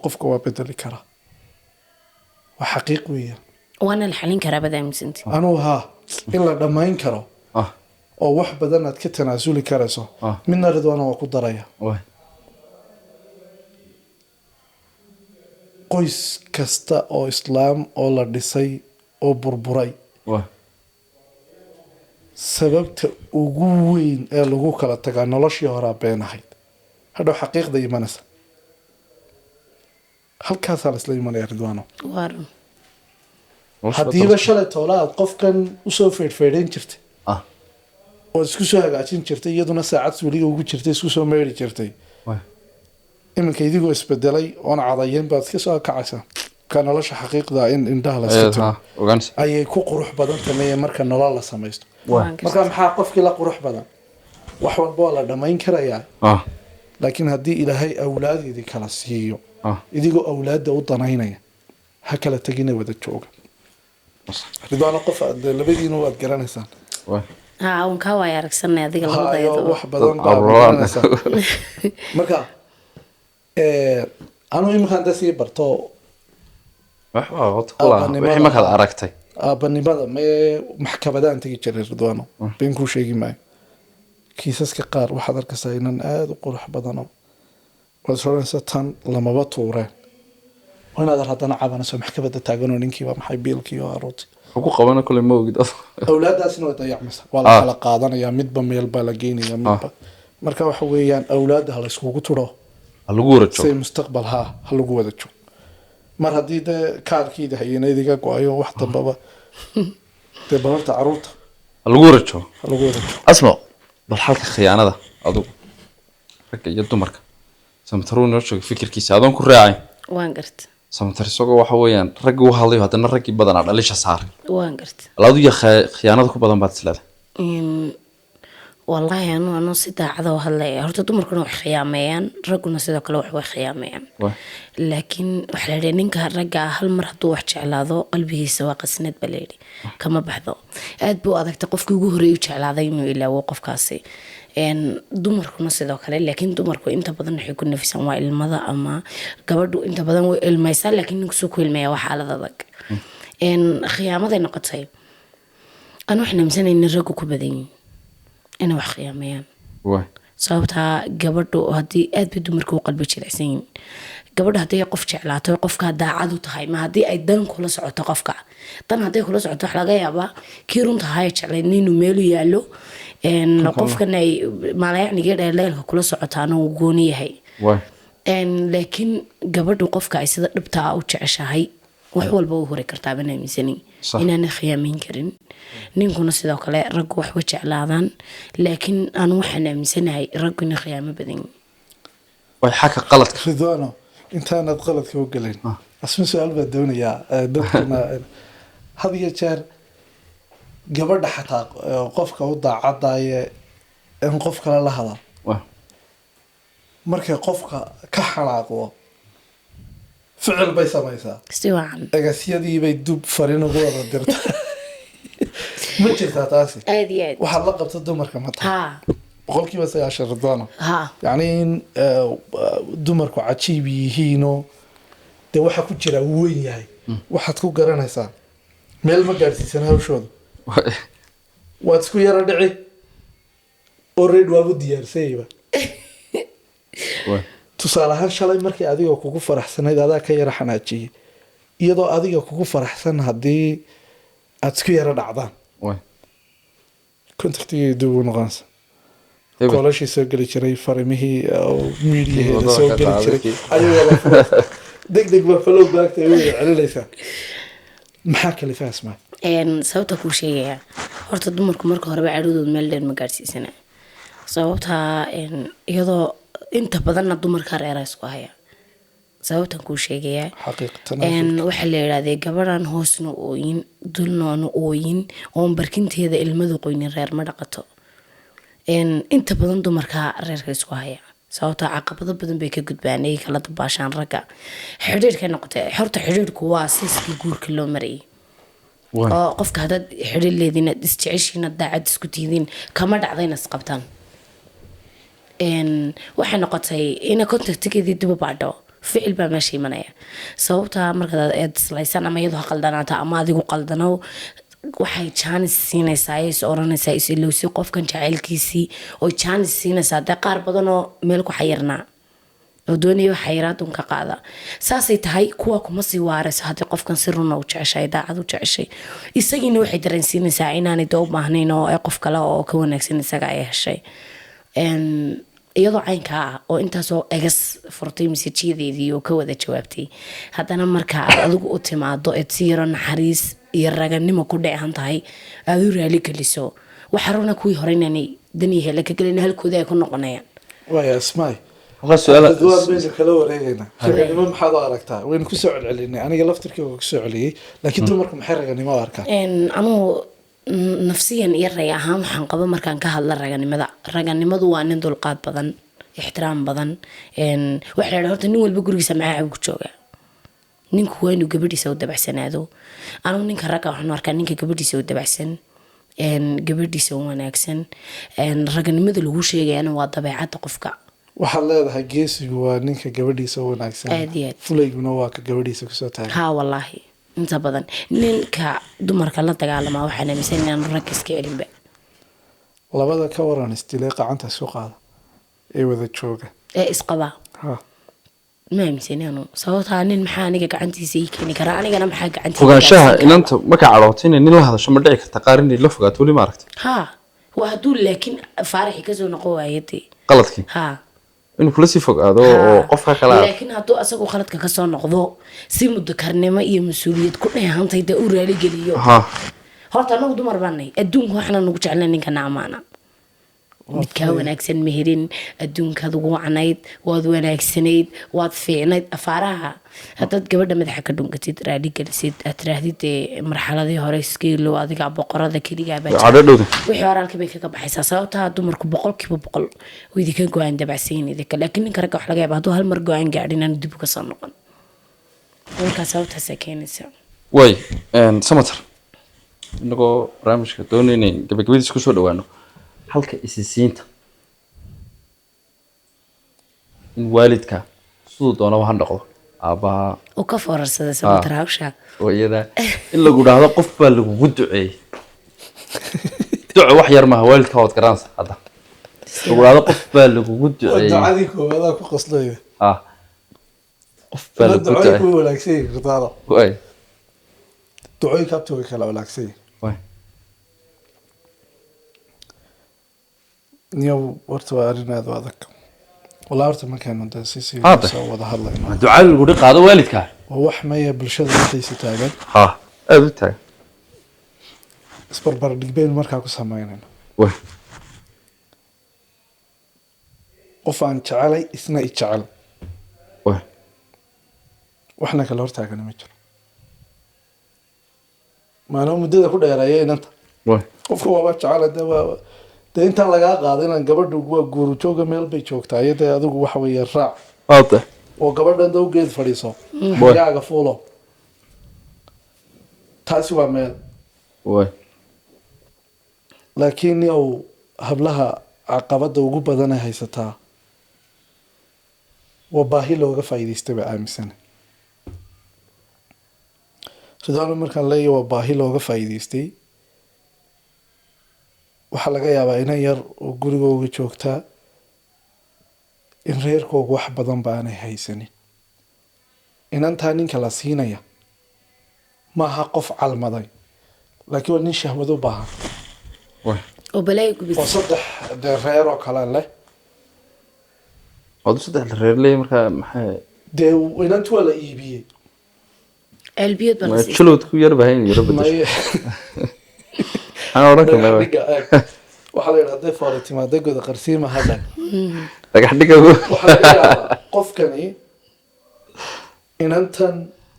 qofka waa bedeli karaa waa xaqiiq weeyaan
waana la xalin karaa bad aaminsanti
anuu haa in la dhammayn karo
اه
oo wax badan aad ka tanaasuli karayso midna ridwaana waa ku daraya
وين
qoys kasta oo islaam oo la dhisay oo burburay
وين
sababta ugu weyn ee lagu kala tagaa noloshii horaa been ahayd hadhow xaqiiqda imanaysa halkaasaa la isla imanaya ridwaano
waar
haddiiba shalay toola aad qofkan usoo feedhfeedhayn jirtay
اه
oo isku soo hagaajin jirtay iyaduna saacad suuliga ugu jirtay isku soo meeri jirtay
وين
iminka idigoo isbedelay oona cadayen baad iska soo kacaysaa ka nolosha xaqiiqda in indhaha la iska tago
ها وغانس
ayay ku qurux badan tahay marka nolol la samaysto
وين
marka maxaa qofkii la qurux badan wax walba waa la dhamayn karayaa
اه
laakiin haddii ilaahay awlaadeedii kala siiyo
اه
idigoo awlaadda u danaynaya ha kala tegina wada jooga ridwaano qof aad labadiina waad garanaysaan
وين
haa un kaa waay aragsanay adiga
hayo
labadayada
wax badan baa
Abraham.
garanaysaa marka anuu iminkaan da sii barto
wixii markaad aragtay
aabanimada mee maxkamadaan tegi jiray ridwaano been kuu sheegi maayo kiisaska qaar waxaad arkaysaa inan aada u qurux badano waad soranaysa tan lamaba tuureen waa inaad haddana cabanayso maxkamadda taaganoo ninkiiba maxay biilkii oo aroortay
wuxuu ku qabana kule ma ogid
awlaadaasina way dayacmaysa waa la kala qaadanaya midba meel baa la geynaya midba marka waxa weeyaan awlaadda ha la iskugu turo
ha lagu wara
say
joogo
mustaqbal ha lagu wada joogo mar haddii dee kaarkiida hayeenaydiga go-ayo wax dambaba dee babarta caruurta
ha lagu wara joogo
ha lagu wada joogo
asmo bal xalka khiyaanada adugu ragga iyo dumarka samtaru noo sheego fikirkiisa adoon ku raacayn
waan garta
samtar isagoo waxa weeyaan raggi u hadlayo haddana raggii badanaa dhalisha saaray
waan garta
alaadu iyo khiyaanada ku badan baad isleedahay
wallaahi anu si daacada u hadlaya horta dumarkuna wax khiyaameeyaan ragguna sidoo kale wax way khiyaameeyaan
Waay.
laakiin waxaa layidhi ninka ragga ah hal mar hadduu wax jeclaado qalbigiisa waa qasnad baa layidhi kama baxdo aad buu adagtay qofkii ugu horreeyay u jeclaaday inuu ilaawo qofkaasi dumarkuna sidoo kale laakiin dumarku inta badan waxay ku nafisaan waa ilmada ama gabadhu inta badan way ilmaysaa laakiin ninku soo ku ilmaya waa xaalad adag khiyaamaday noqotay anu waxaan aaminsanay in raggu ku badan yihiin inay wax khiyaameeyaan
waay
sababtaa gabadhu haddii aad bay dumarka u qalbi jilicsan yihiin gabadha hadday qof jeclaato qofkaa daacad u tahay ma haddii ay dan kula socoto qofka dan hadday kula socoto wax laga yaabaa kii runta haya jeclayn inuu meelu yaallo qofkan ay maalayacniga dheerleelka kula socotaana uu gooni yahay laakiin gabadhu qofka ay sida dhibtaa u jeceshahay wax walba u hori kartaa baan aaminsanayn inaana khiyaamayn karin ninkuna sidoo kale raggu waxba jeclaadaan laakiin aan waxaan aaminsanahay raggu ina khiyaamo badan
way xaka qaladka
ridwaano intaanad qaladka u gelin asma su-aal baa doonayaa dadkana had iyo jeer gabadha xataa qofka u daacadaya in qof kale la hadal markay qofka ka xanaaqdo ficil bay samaysaa
si wacan
agasyadiibay dub farin ugu wada dirta ma jirtaa taasi
aad iyo aad
waxaad la qabta dumarka mata
ha
90% ridwaano
ha
yacni in dumarku cajiib yihiinoo dee waxaa ku jira uu weyn yahay waxaad ku garanaysaa meel ma gaadhsiisan hawshooda waad isku yara dhici already waabu diyaarsayba tusaale ahaan shalay markii adiga kugu faraxsanayd adaa ka yara xanaajiyey iyadoo adiga kugu faraxsan haddii aada isku yara dhacdaan contactigii dib u noqonaysa kolashii soo geli jiray farimihii miidiyaheeda soo geli jiray ayuu wada furaysa degdeg baa falow baagta ay wada celinaysaa maxaa kalifaa asmaa
sababta kuu sheegayaa horta dumarku marka horeba cadhowdooda meel dheer ma gaadhsiisana sababtaa iyadoo inta badanna dumarka reera isku haya sababtan kuu sheegayaa waxaa la yidhahdee gabadhan hoosna ooyin dulnoona ooyin oon barkinteeda ilmadu qoynin reer ma dhaqato inta badan dumarka reerka isku haya sababtaa caqabado badan bay ka gudbaan ay kala dabaashaan ragga xidhiirkay noqotay horta xidhiirku waa siiskii guurka loo marayay oo qofka haddaad xidhiir leediin aad isjeceshiin aad daacad isku tiidiin kama dhacdayna isqabtaan waxay noqotay ina contactigeedii dib u baadho ficil baa meesha imanaya sababtaa markaad eed islaysan ama iyadoo ha qaldanaata ama adigu qaldanow waxay jaanis siinaysaa is oranaysaa is ilowsi qofkan jacaylkiisii oo jaanis siinaysaa dee qaar badanoo meel ku xayirnaa oo doonaya xayiraadun ka qaada saasay tahay kuwa kuma sii waarayso haddii qofkan si runa u jeceshay daacad u jeceshay isagiina waxay dareensiinaysaa inaanay dee u baahnayn oo qof kale oo ka wanaagsan isaga ay heshay iyadoo caynkaa ah oo intaasoo egas furtay masajiyadeedii oo ka wada jawaabtay haddana marka aad adigu u timaado eed si yaro naxariis iyo raganimo ku dheehan tahay aada u raali geliso waxa runa kuwii hore inaanay danii hele ka gelin halkooda ay ku noqonayaan
waaya asmaay
su'aal
baynu kala wareegaynaa raganimo maxaad u aragtaa waynu kusoo celcelinay aniga laftirkeyga kusoo celiyey laakiin dumarku maxay raganimo u arkaan
anugu nafsiyan iyo ray ahaan waxaan qaba markaan ka hadla raganimadu waa nin dulqaad badan ixtiraam badan waxaa la horta nin walba gurigiisa macaaca ku jooga ninku waa inuu gabadhiisa u dabacsanaado anugu ninka ragga waxaan arkaa ninka gabadhiisa u dabacsan gabadhiisa u wanaagsan raganimada lagu sheegayana waa dabeecadda qofka
waxaad leedahay geesigu waa ninka gabadhiisa u wanaagsan
aad iyo aad
fulayguna waa ka gabadhiisa kusoo taagan
haa wallaahi inta badan ninka dumarka la dagaalamaa waxaan aaminsan inaan ragga iska celinba
labada ka waran istilay qacanta isu qaada ee wada jooga
ee isqabaa ma aaminsan anu sababtaa nin maxaa aniga gacantiisa ii keeni karaa anigana maxaa gacantiisa
fogaanshaha inanta marka cadhootay inay nin la hadasho ma dhici karta qaar inay la fogaato weli ma aragtay
haa waa hadduu laakiin faaraxi kasoo noqon waayadee
qaladkii
haa
inuu kula sii fogaado oo qofka kale
laakiin hadduu asagu khaladka kasoo noqdo si mudakarnimo iyo mas-uuliyad ku dheehantay dee u raali geliyo horta anagu dumar baanay adduunka waxna nagu jeclay ninkana amaana mid kaa wanaagsan meherin adduunkaad ugu wacnayd waad wanaagsanayd waad fiicnayd afaaraha haddaad gabadha madaxa ka dhungatid raali gelisid aad tiraahdid marxaladii hore iskiilo adiga boqorada keligaabawixii horaalkii bay kaga baxaysaa sababtaa dumarku 100% idinka go-aan dabacsayin idinka laakiin ninka ragga wax laga yaaba hadduu hal mar go-aan gaadhin aan dib uga soo noqon markaa sababtaasaa keenaysa
way samatar inagoo barnaamijka doonaynay gabagabadiisa kusoo dhawaano halka isisiinta in waalidka siduu doonaba ha noqdo aabbaha
oo ka foorarsada samatar hawsha
oo iyada in lagu dhaahdo qof baa lagugu duceeyey duco wax yar maaha waalidka waad garanaysaa hadda وهذا قف بالك وجود
دعادي كوبادا ku qoslaya
قف بالك
ducooyinku
وجود
way wanaagsan yihiin Ridwaano
واي
ducooyinka abta way kala wanaagsan yihiin
واي
niyow horta waa arrin aad u adag walaa horta markaanu daasiisi
Hadda.
soo wada hadlayno
دعاء الوري قاده والدك
waa wax maya bulshada dhexdiisa taagan
ها ابتها
isbarbar dhigbaynu markaa ku samaynayno
واي
qof aan jecelay isna i jecel
واي
waxna kala hortaagana ma jiro maana muddada ku dheereeya inanta
واي
qofka waaba jecel dee intaan lagaa qaado inaan gabadhu waa guuru jooga meel bay joogtaa iyo dee adigu waxa weeye raac
هذا
oo gabadhan dawgeed fadhiiso
Boy.
gaaga fuulo taasi waa meel
واي
laakiin yow hablaha caqabada ugu badan ay haysataa waa baahi looga faa'iidaystay baa aaminsana Ridwaano markaan leeyahay waa baahi looga faa'iidaystay waxaa laga yaabaa inan yar oo gurigooga joogtaa in reerkooga wax badan ba aanay haysanin inantaa ninka la siinaya maaha qof calmaday laakiin waa nin shahwad u baahan
واي
oo balay
oo
gubis
saddex dee reer oo kale leh
هذا صدق الرير لي مركا محا
dee inantu waa la iibiyey
albiyad
ما
bal
تشلو تكو يربهين يربد
May-
انا وراك
dhagax
ما
dhiga eeg waxaa la yidhahda foole timaadagooda qarsiima hadhan
دغ دغ
waxaa laga yaabaa qofkani inantan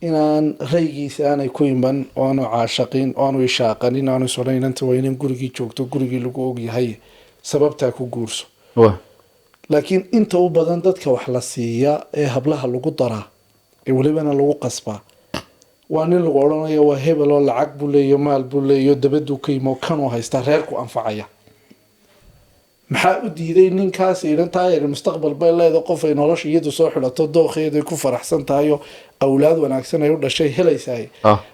inaan raygiisa aanay ku iman oo aanu caashaqin oo aanu ishaaqanin aanu isodhan inanta waa inan gurigii joogto gurigii lagu ogyahay sababtaa ku guurso
واي
laakiin inta u badan dadka wax la siiya ee hablaha lagu daraa ee welibana lagu qasbaa waa nin lagu odhanayo waa hebel oo lacag buu leeyo maal buu leeyo dabaduu ka yimo kanuu haystaa reerku anfacaya maxaa u diiday ninkaas inantaa yar mustaqbal bay leedahay qof ay nolosha iyadu soo xidhato dooqeeday ku faraxsan tahay oo awlaad wanaagsan ay u dhashay helaysaay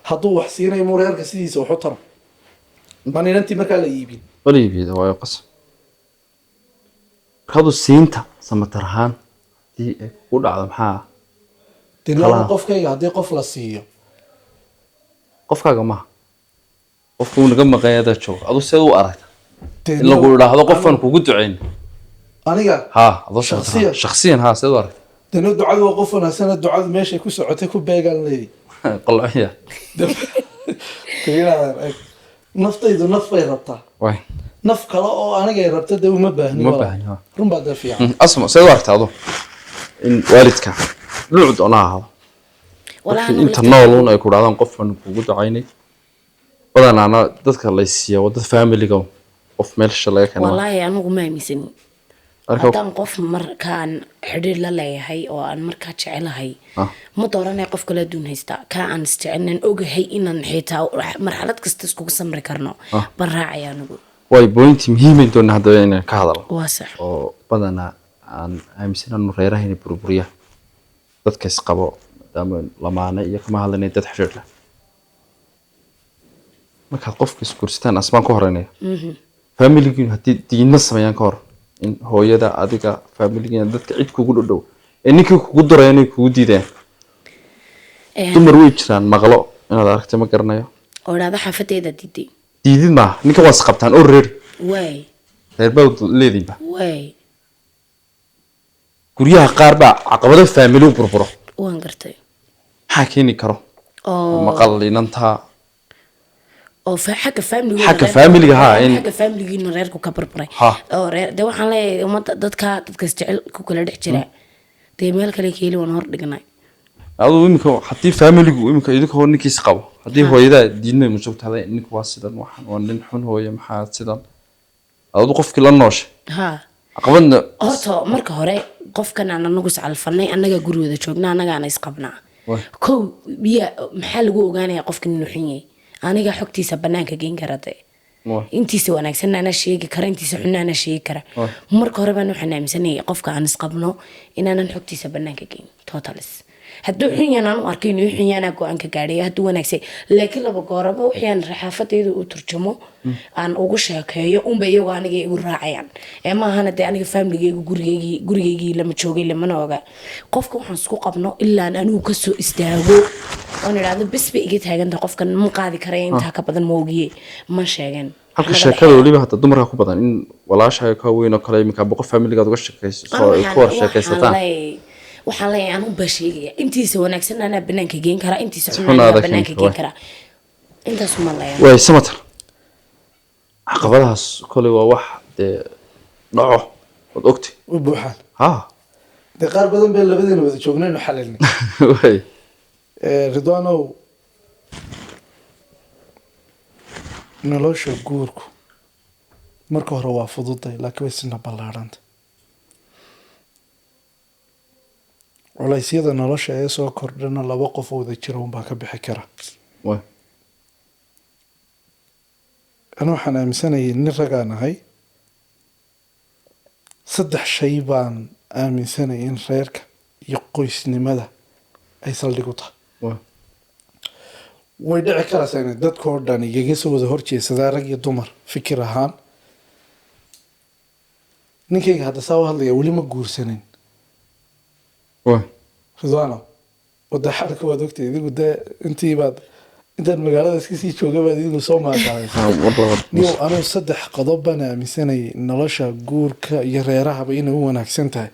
hadduu wax siinayo muu reerka sidiisa wax u taro man inantii markaa la iibin
ولي بيد واي قص هذا سينتا سمترهان دي ودعد maxaa
dee
Kala.
qofkayga haddii qof la siiyo
qofkaaga ma qofku naga maqayada joog adu sida u aragta
dee
in lagu yiraahdo qofan kugu duceyn
aniga
ha adu
Shakhsiyan.
shakhsiyan ha sida u aragta
dee ducadu waa qof wanaagsan ducadu meeshay ku socotay ku beegaan leeyahay
qalciya
naftaydu naf bay rabtaa
way
naf kale oo anigay rabta dee uma baahni
Uma
walaal.
baahni, ha.
run baa dee fiican
asma sida u aragta adu in waalidka lucud ona ahado
walahi
inta noolun ay ku raadaan qofan kugu duceynay badanaana dadka la siiyo wada family-ga qof meelsha laga keenay
walahi anigu ma aaminsanin
arko
haddaan qof markaan xidhiir la leeyahay oo aan markaa jecelahay
Ah.
ma dooranay qof kala duun haysta kaa aan isjecelnan ogahay inaan xitaa marxalad kasta iskugu samri karno
Ah.
baan raacaya anigu
way point muhiim ah doona hadda inaan ka hadalno
waa sax
oo badana aan aaminsanano reeraha inay burburiya dadka isqabo maadaama lamaane iyo kama hadlanay dad xiriir leh markaad qofka isguursataan asmaan ka horeynaya familigiin haddii diinna sameeyaan ka hor in hooyada adiga familigiina dadka cid kugu dhow ee ninkii kugu daraya inay kugu diideen dumar way jiraan maqlo inaad aragtay ma garanayo
oo idhaahda xaafadeeda diiday
diidid maaha ninka waa isqabtaan oo reer
waay
reer baa leediinba
waay
guryaha qaar baa caqabado faamili u burburo
waan gartay
maxaa keeni karo
oo
maqal inantaa
oo xagga family
Xagga family-ga, haa, in-
xagga family-giina reerku ka burburay
Ha.
oo reer de waxaan leeyahay ummadda dadka isjecel ku kala dhex jira dee meel kale keeli waan hor dhignay
aduu imika haddii faamiligu imika idinkoo ninkiis qabo haddii hooyadaa diidmay musugtaday ninku waa sidan waxan waa nin xun hooye maxaa sidan aduu qofkii la nooshay
ha
caqabadna
horta marka hore qofkan aan anagu iscalfanay annaga gurigooda joogna annagaana isqabnaa
Waay.
kow biya maxaa lagu ogaanaya qofkan inuu xun yahay aniga xogtiisa banaanka geyn kara dee
Waay.
intiisa wanaagsanna ana sheegi kara intiisa xunna ana sheegi kara
Waay.
marka hore baan waxaan aaminsanayay qofka aan isqabno inaanan xogtiisa banaanka geyn totalis hadduu xun yahan aan u arkay inuu xun yahan aan go-aan ka gaadhay hadduu wanaagsan laakiin laba gooraba waxaan raxaafadayda u turjumo aan ugu sheekeeyo unba iyagu aniga igu raacayaan ee maahana dee aniga faamiligeyga gurigeygii lama joogay lamana oga qofka waxaan isku qabno ilaa anigu kasoo istaago oon idhaahdo bes bay iga taaganta qofkan ma qaadi karaya intaa ka badan ma ogiye ma sheegeen
halka sheekada waliba hata dumarka ku badan in walaasha ka weyn oo kale iminka boqol familigaad uga sheekayso ku war sheekaysataan
waxaan leeyahay aan u basheegaya intiisa wanaagsan anaa banaanka geen karaa intiisa xun anaa banaanka geen karaa intaas ma leeyahay
way samatar caqabadahaas kale waa wax dee dhaco wad ogti
u buuxaan
ha
dee qaar badan bay labadeena wada joognaynu xalalnay
way
ridwaanow nolosha guurku marka hore waa fududay laakiin way sina ballaarhanta culaysyada nolosha ee soo kordhana laba qof oo wada jira unbaa ka bixi kara
way
ana waxaan aaminsanayay nin ragaan ahay 3 shay baan aaminsanayay in reerka iyo qoysnimada ay saldhig u tahay way dhici karaysaa inay dadkoo dhan igaga soo wada horjeesadaa rag iyo dumar fikir ahaan ninkayga hadda saa u hadlaya weli ma guursanin ridwaano wada xarka waad ogtay idigu dee intaad magaalada iska sii jooga baad idigu soo maaqaadaysa anuu 3 qodob baan aaminsanayay nolosha guurka iyo reerahaba inay u wanaagsan tahay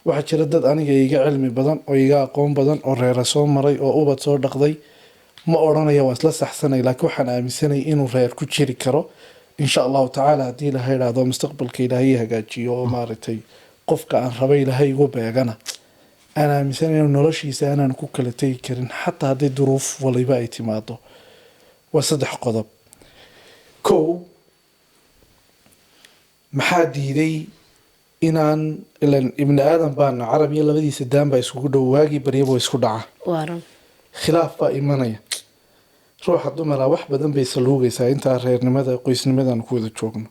waxaa jira dad aniga iga cilmi badan oo iga aqoon badan oo reera soo maray oo ubad soo dhaqday ma odhanaya waa isla saxsanay laakiin waxaan aaminsanay inuu reer ku jiri karo insha allahu tacaala haddii ilahay idhaahdo mustaqbalka ilaahay hagaajiyo oo maaragtay qofka aan rabay ilaahay igu beegana aan aaminsanay inuu noloshiisa aanan ku kala tegi karin xataa haddii duruuf waliba ay timaado waa 3 qodob kow maxaa diiday inaan ilan ibni aadan baana carab iyo labadiisa daan baa iskugu dhow waagii baryaba isku dhaca khilaaf baa imanaya ruuxa dumara wax badan bay saluugaysaa intaa reernimada qoysnimadan ku wada joogno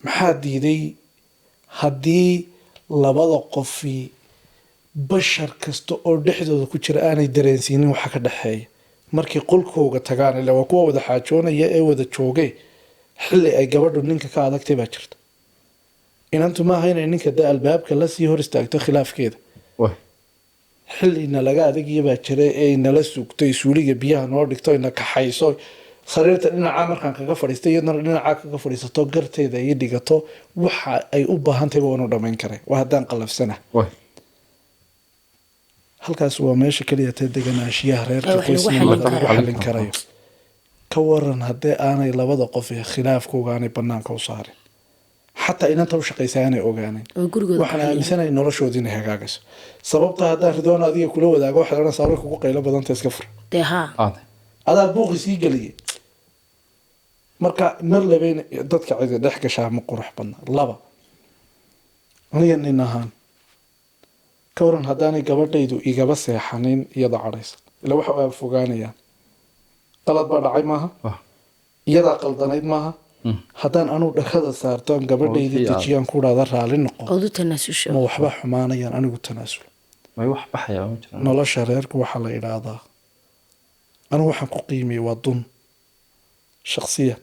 maxaa diiday haddii labada qofi bashar kasta oo dhexdooda ku jira aanay dareensiinin waxa ka dhexeeya markii qolkooga tagaan ilaa waa kuwa wada xaajoonaya ee wada joogay xilli ay gabadhu ninka ka adagtay baa jirta inantu maaha inay ninka da albaabka lasii hor istaagto khilaafkeeda xillina laga adagiya baa jira ee nala sugtay suuliga biyaha noo dhigto ina kaxayso sariirta dhinaca markaan kaga fadhiistay iyadana dhinaca kaga fadhiisato garteeda ay dhigato waxa ay u baahan tahay waanu dhamayn karay waa haddaan qalafsana halkaas waa meesha kaliya ta deganaashiyaha reerka qoysnimada lagu xallin karayo ka waran haddii aanay labada qof ee khilaafkooga aanay banaanka u saarin xataa inanta u shaqaysa aanay ogaanin waxaan aaminsanahay noloshoodii inay hagaagayso sababta haddaan ridoon adiga kula wadaago waxay odhanaysaa warka ugu qaylo badanta iska fur adaa buuqi sii geliyay marka mar labayn dadka cidi dhex gashaa ma qurux badna 2 aniga nin ahaan ka waran haddaanay gabadhaydu igaba seexanin iyadoo cadhaysan ila waxa ay fogaanayaan qalad baa dhacay maaha iyadaa qaldanayd maaha haddaan anuu dhakada saarto aan gabadhaydii dejiyaan ku dhahda raali noqo ma waxba xumaanayaan anigu tanaasul nolosha reerku waxaa la idhaahdaa anigu waxaan ku qiimiyey waa dun shaksiyan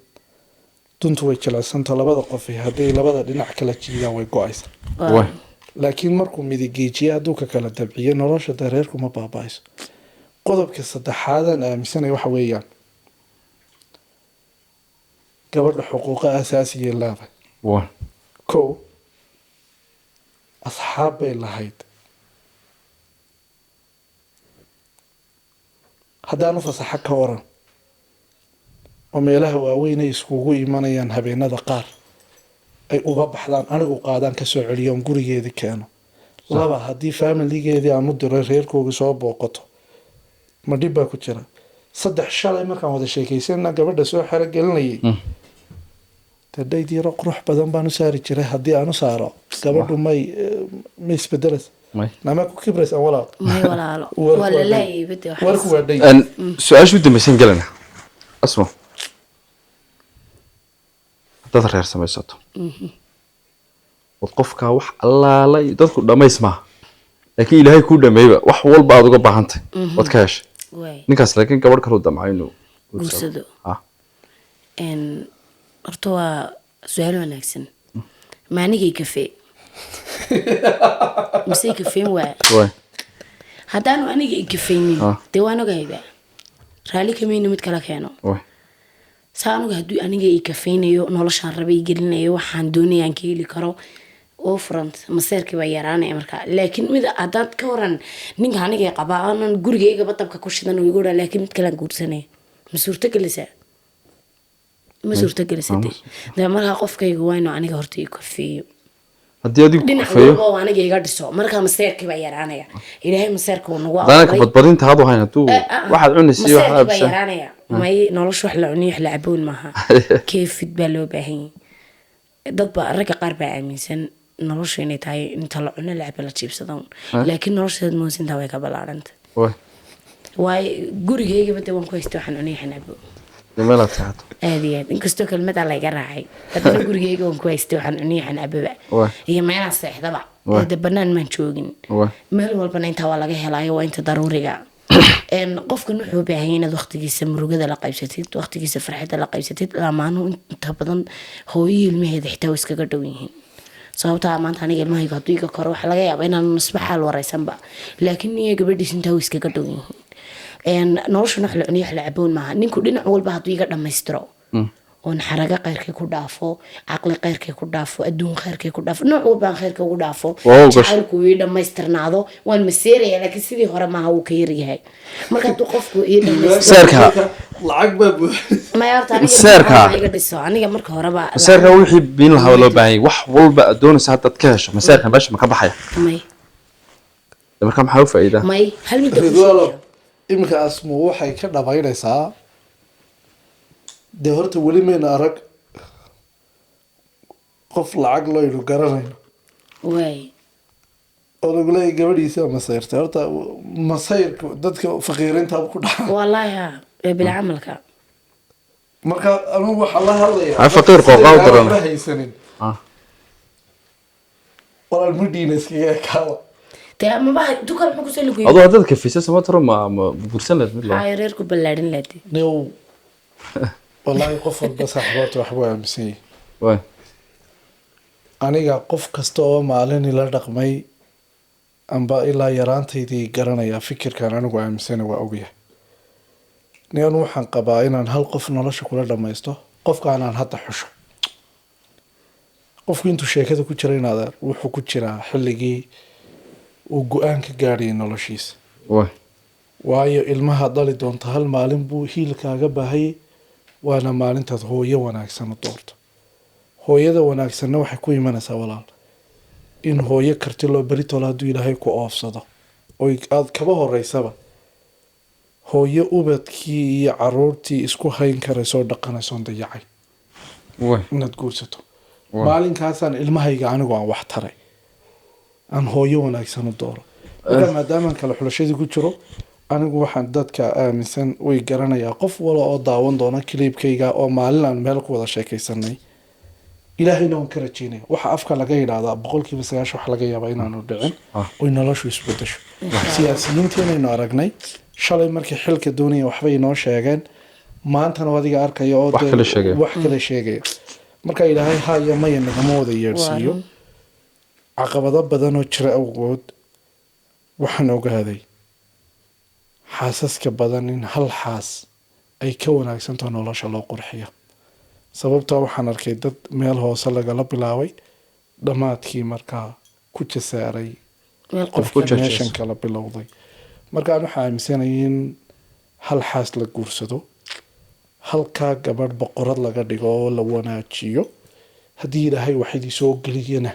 duntu way jilicsanta labada qof hadday labada dhinac kala jiidaan way go-aysa laakiin markuu midigeejiye hadduu ka kala dabciyo nolosha dareerku ma baaba-ayso qodobka 3aadaan aaminsanay waxa weeyaan gabadha xuquuqa asaasiya leedahay kow asxaab bay lahayd haddaan u fasaxa ka waran oo meelaha waaweyn ay iskugu imanayaan habeenada qaar ay uga baxdaan anigu qaadaan kasoo celiyo on gurigeedii keeno 2 haddii faamiligeedii aan u diro reerkooga soo booqato ma dhib baa ku jira 3 shalay markaan wada sheekaysana gabadha soo xero gelinayay dayd yaro qurux badan baan u saari jiray haddii aan u saaro gabadhu ma isbedelas nama ku kibraysan walaalo warku waa dhay
su-aasha u dambaysan galana asmo haddaad reer samaysato wad qofkaa wax allaalay dadku dhammays maaha laakiin ilaahay kuu dhameeyba wax walba aad uga baahantay wad ka heshay
waay
ninkaas laakiin gabadh kale u damcay inuu
guursado
ah
horta waa su-aal wanaagsan maanigay kafee mise kafeen waa
way
haddaanu aniga ikafaynin
Ah.
dee waan ogahayba raalli kamayno mid kala keeno
way
saa anuga hadduu aniga i kafaynayo noloshaan raba i gelinayo waxaan doonayaan ka heli karo oo front maseerkii baa yaraanaya markaa laakiin mid haddaad ka waran ninka aniga qabaa aanan gurigaygaba dabka ku shidan igu dhaa laakiin mid kalaan guursanaya ma suurtogelisaa ma suurtogelisa dee markaa qofkayga waa inuu aniga horta i kafeeyo
haddii adigu
dhinac
kufeeyo
walba oo aniga iga dhiso markaa maseerkii baa yaraanaya ilaahay maseerka uu nagu
haddaanaka badbadinta hadu hayn hadduu waxaad cunaysa iyo
maseerkii baa
waxaad
yaraanaya may nolosha wax la cuniyo wax la caboon maaha keefid baa loo baahan yahay dad baa ragga qaar baa aaminsan noloshu inay tahay inta la cuno la cabo la jiibsado laakiin noloshaad moosintaa way ka ballaaranta
way
waayo gurigaygaba dee waan ku haysta waxaan cuniyo waxaan cabo
meelaad seexato
aad iyo aad inkastoo kelmadaa layga raacay haddana gurigayga waan ku haystay waxaan cuniyo waxaan cababa
Waay.
iyo meelaan seexdaba
Waay.
de banaan maan joogin
way
meel walbana intaa waa laga helaayo waa inta daruuriga qofkan wuxuu u baahan yahay inaad waqtigiisa murugada la qaybsatid waqtigiisa farxadda la qaybsatid lamaanu inta badan hooyo ilmaheeda xitaa way iskaga dhow yihiin sababtaa maanta aniga ilmahayga hadduu iga koro waxaa laga yaabaa inaan nisba xaal wareysanba laakiin niyo gabadhiis intaa way iskaga dhow yihiin noloshana wax la cuniyo wax la caboon maaha ninku dhinac walba hadduu iga dhammaystiro oon xaraga khayrkii ku dhaafo caqli khayrkii ku dhaafo adduun khayrkii ku dhaafo nooc walbaan khayrka ugu dhaafo
Wow, gosh.
jacaylku ii dhammaystirnaado waan maseeraya laakiin sidii hore maaha wuu ka yaryahay marka hadduu qofku ii dhammaystiro
seerka
lacag baa buuxisa
maya horta aniga
Seerka.
marka hore iga dhiso aniga marka horeba
maseerka wixii biin lahaa loo baahan yahay wax walba aad doonaysa haddaad ka hesho maseerka meesha ma ka baxaya
may
marka maxaa u faa'iidaa
may hal mid
ridwaalo iminka asmu waxay ka dhabaynaysaa dee horta weli mayna arag qof lacag loynu garanayno
waay
oo lagu leeyahy gabadhiisa masayrtay horta masayrka dadka faqiiriinta ku dhaca
wallaahi ha ee bilcamalka
marka anugu waxaa la hadlayaa
Ay, faqiir qooqaa u daran.
waxba haysanin
Ah.
walaal mudhiina iskaga ekaawa
dee amaba dukal muxuu kusoo lagu
adoo haddaad kafisa sama taro ma bursan lahayd mid loo
hayo reerku ballaadhin laadi
new wallaahi qof walba saaxiiboota waxbuu aaminsan yahay
way
aniga qof kasta oo maalin ila dhaqmay amba ilaa yaraantaydii garanaya fikirkan anigu aaminsana waa ogyahay ni anu waxaan qabaa inaan hal qof nolosha kula dhammaysto qofkaanaan hadda xusho qofku intuu sheekada ku jira inaad wuxuu ku jiraa xilligii uu go-aan ka gaadhayay noloshiisa
way
waayo ilmaha dhali doonta hal maalin buu hiilkaaga baahayay waana maalintaad hooyo wanaagsan u doorto hooyada wanaagsanna waxay ku imanaysaa walaal in hooyo karti loo beritolo hadduu ilaahay ku oofsado oy aada kaba horeysaba hooyo ubadkii iyo caruurtii isku hayn karaysoo dhaqanaysoon dayacay
way
inaad guursato
Waa.
maalinkaasaan ilmahayga anigu aan wax taray aan hooyo wanaagsan u dooro marka maadaamaan kale xulashadii ku jiro anigu waxaan dadka aaminsan way garanayaa qof wala oo daawan doona kiliibkayga oo maalin aan meel ku wada sheekaysanay ilaahayna waan ka rajeynaya waxa afka laga yidhaahdaa 90% wax laga yaabaa inaanu dhicin
Ah.
oy noloshu isbedesho siyaasiyiinteenaynu aragnay shalay markii xilka doonaya waxbay inoo sheegeen maantana adiga arkaya oo
Wax
dee
kale sheegaya.
wax kale sheegaya marka ilaahay ha iyo maya nagama wada yeedhsiiyo caqabado badan oo jira awgood waxaan ogaaday xaasaska badan in hal xaas ay ka wanaagsantaho nolosha loo qurxiyo sababtoo waxaan arkay dad meel hoose lagala bilaabay dhammaadkii markaa ku jasaaray
meel
Qof
qofka
ku jejees.
meeshan kala bilowday markaan waxaa aaminsanayay in hal xaas la guursado halkaa gabadh boqorad laga dhigo oo la wanaajiyo haddii ilaahay waxidii soo geliyana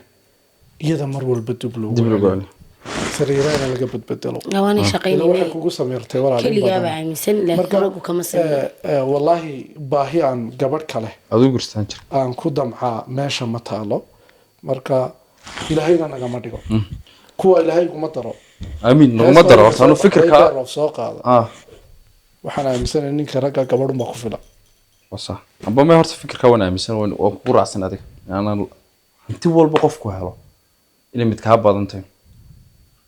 iyada mar walba dib loogu
dib lagu
celiyo.
celi
sariiraana laga badbedelo
waana
ila waxay
shaqaynayne
kugu sameyrtay walaal in
keligaaba
badan.
aaminsan laakiin
Marka,
anagu kama sameyn
wallaahi baahi aan gabadh kale
aduu gurstaan jir
aan ku damcaa meesha ma taalo marka ilaahayna nagama dhigo kuwa ilaahay kuma daro
amiin naguma daro horta anu fikirka
roob soo qaada
ah
waxaan aaminsanahay ninka ragga gabadhuma ku filan
wasa amba ma horta fikirka waan aaminsan waan ku raacsan adiga aanan hanti walba qofku helo inay mid kaa badan tahay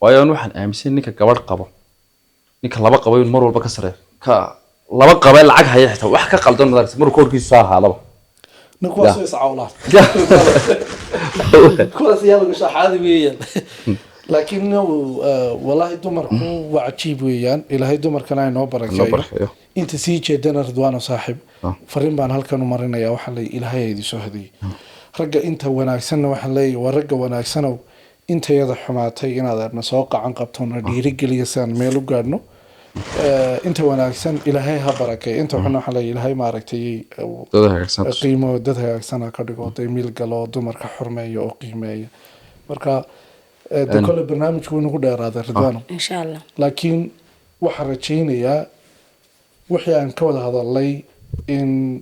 waayo aan waxaan aaminsan ninka gabadh qabo ninka laba qabo in mar walba ka sareeyo ka laba qaba lacag haya xitaa wax ka qaldan madarasa markuu korkiisa soo ahaadaba
نكواس يسعولا كواس يلا مش عادي ويان لكنه والله دمر هو عجيب ويان إلى هاي دمر كان عنده بركة أنت سيجي دنا رضوان صاحب فرين بان هالكانوا مرينا يا وحلي إلى هاي دي شهدي رجع أنت وناكسنا وحلي ورجع وناكسنا أنت يا حماتي أنا ذا نساق عن قبطنا دي رجل يسان ميلو قارنو أنت وناكسن إلى هاي هبركة أنت وحنا حلي إلى هاي معركتي قيمة دتها أكسنا كارجو تيميل قلوا دمر كحرمية أو قيمة مركا كل برنامج يكون هذا هذا رضوانه
إن شاء الله
لكن وحرتشين يا وحيا أن كود هذا اللي إن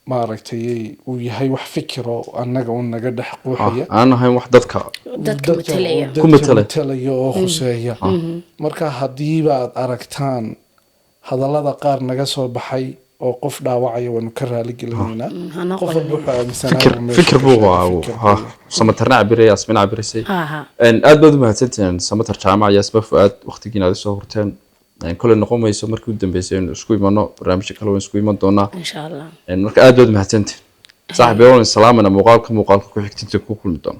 معركتي ويهاي وح فكره أنك قد حقوقية
أنا هاي وحدتك
dadka
متلية أو خسائية مركا هدي بعد أركتان هذا الله قار نجسوا بحي أو قف داوعي ونكرر لجلنا قف بوحة مثلا
فكر بوها ها سمترنا عبري أسمنا عبري سي إن أدب ما تنتين سمتر جامعة يسبب فؤاد وقت جينا هذا صورتين يعني كل النقوم يسمر كودن بيسين سكوي منو برامج كلهم سكوي من دونا
إن شاء الله
إن مرك أدب ما تنتين صاحبي يقول السلام أنا مقالك كل حكتين تكون كل دون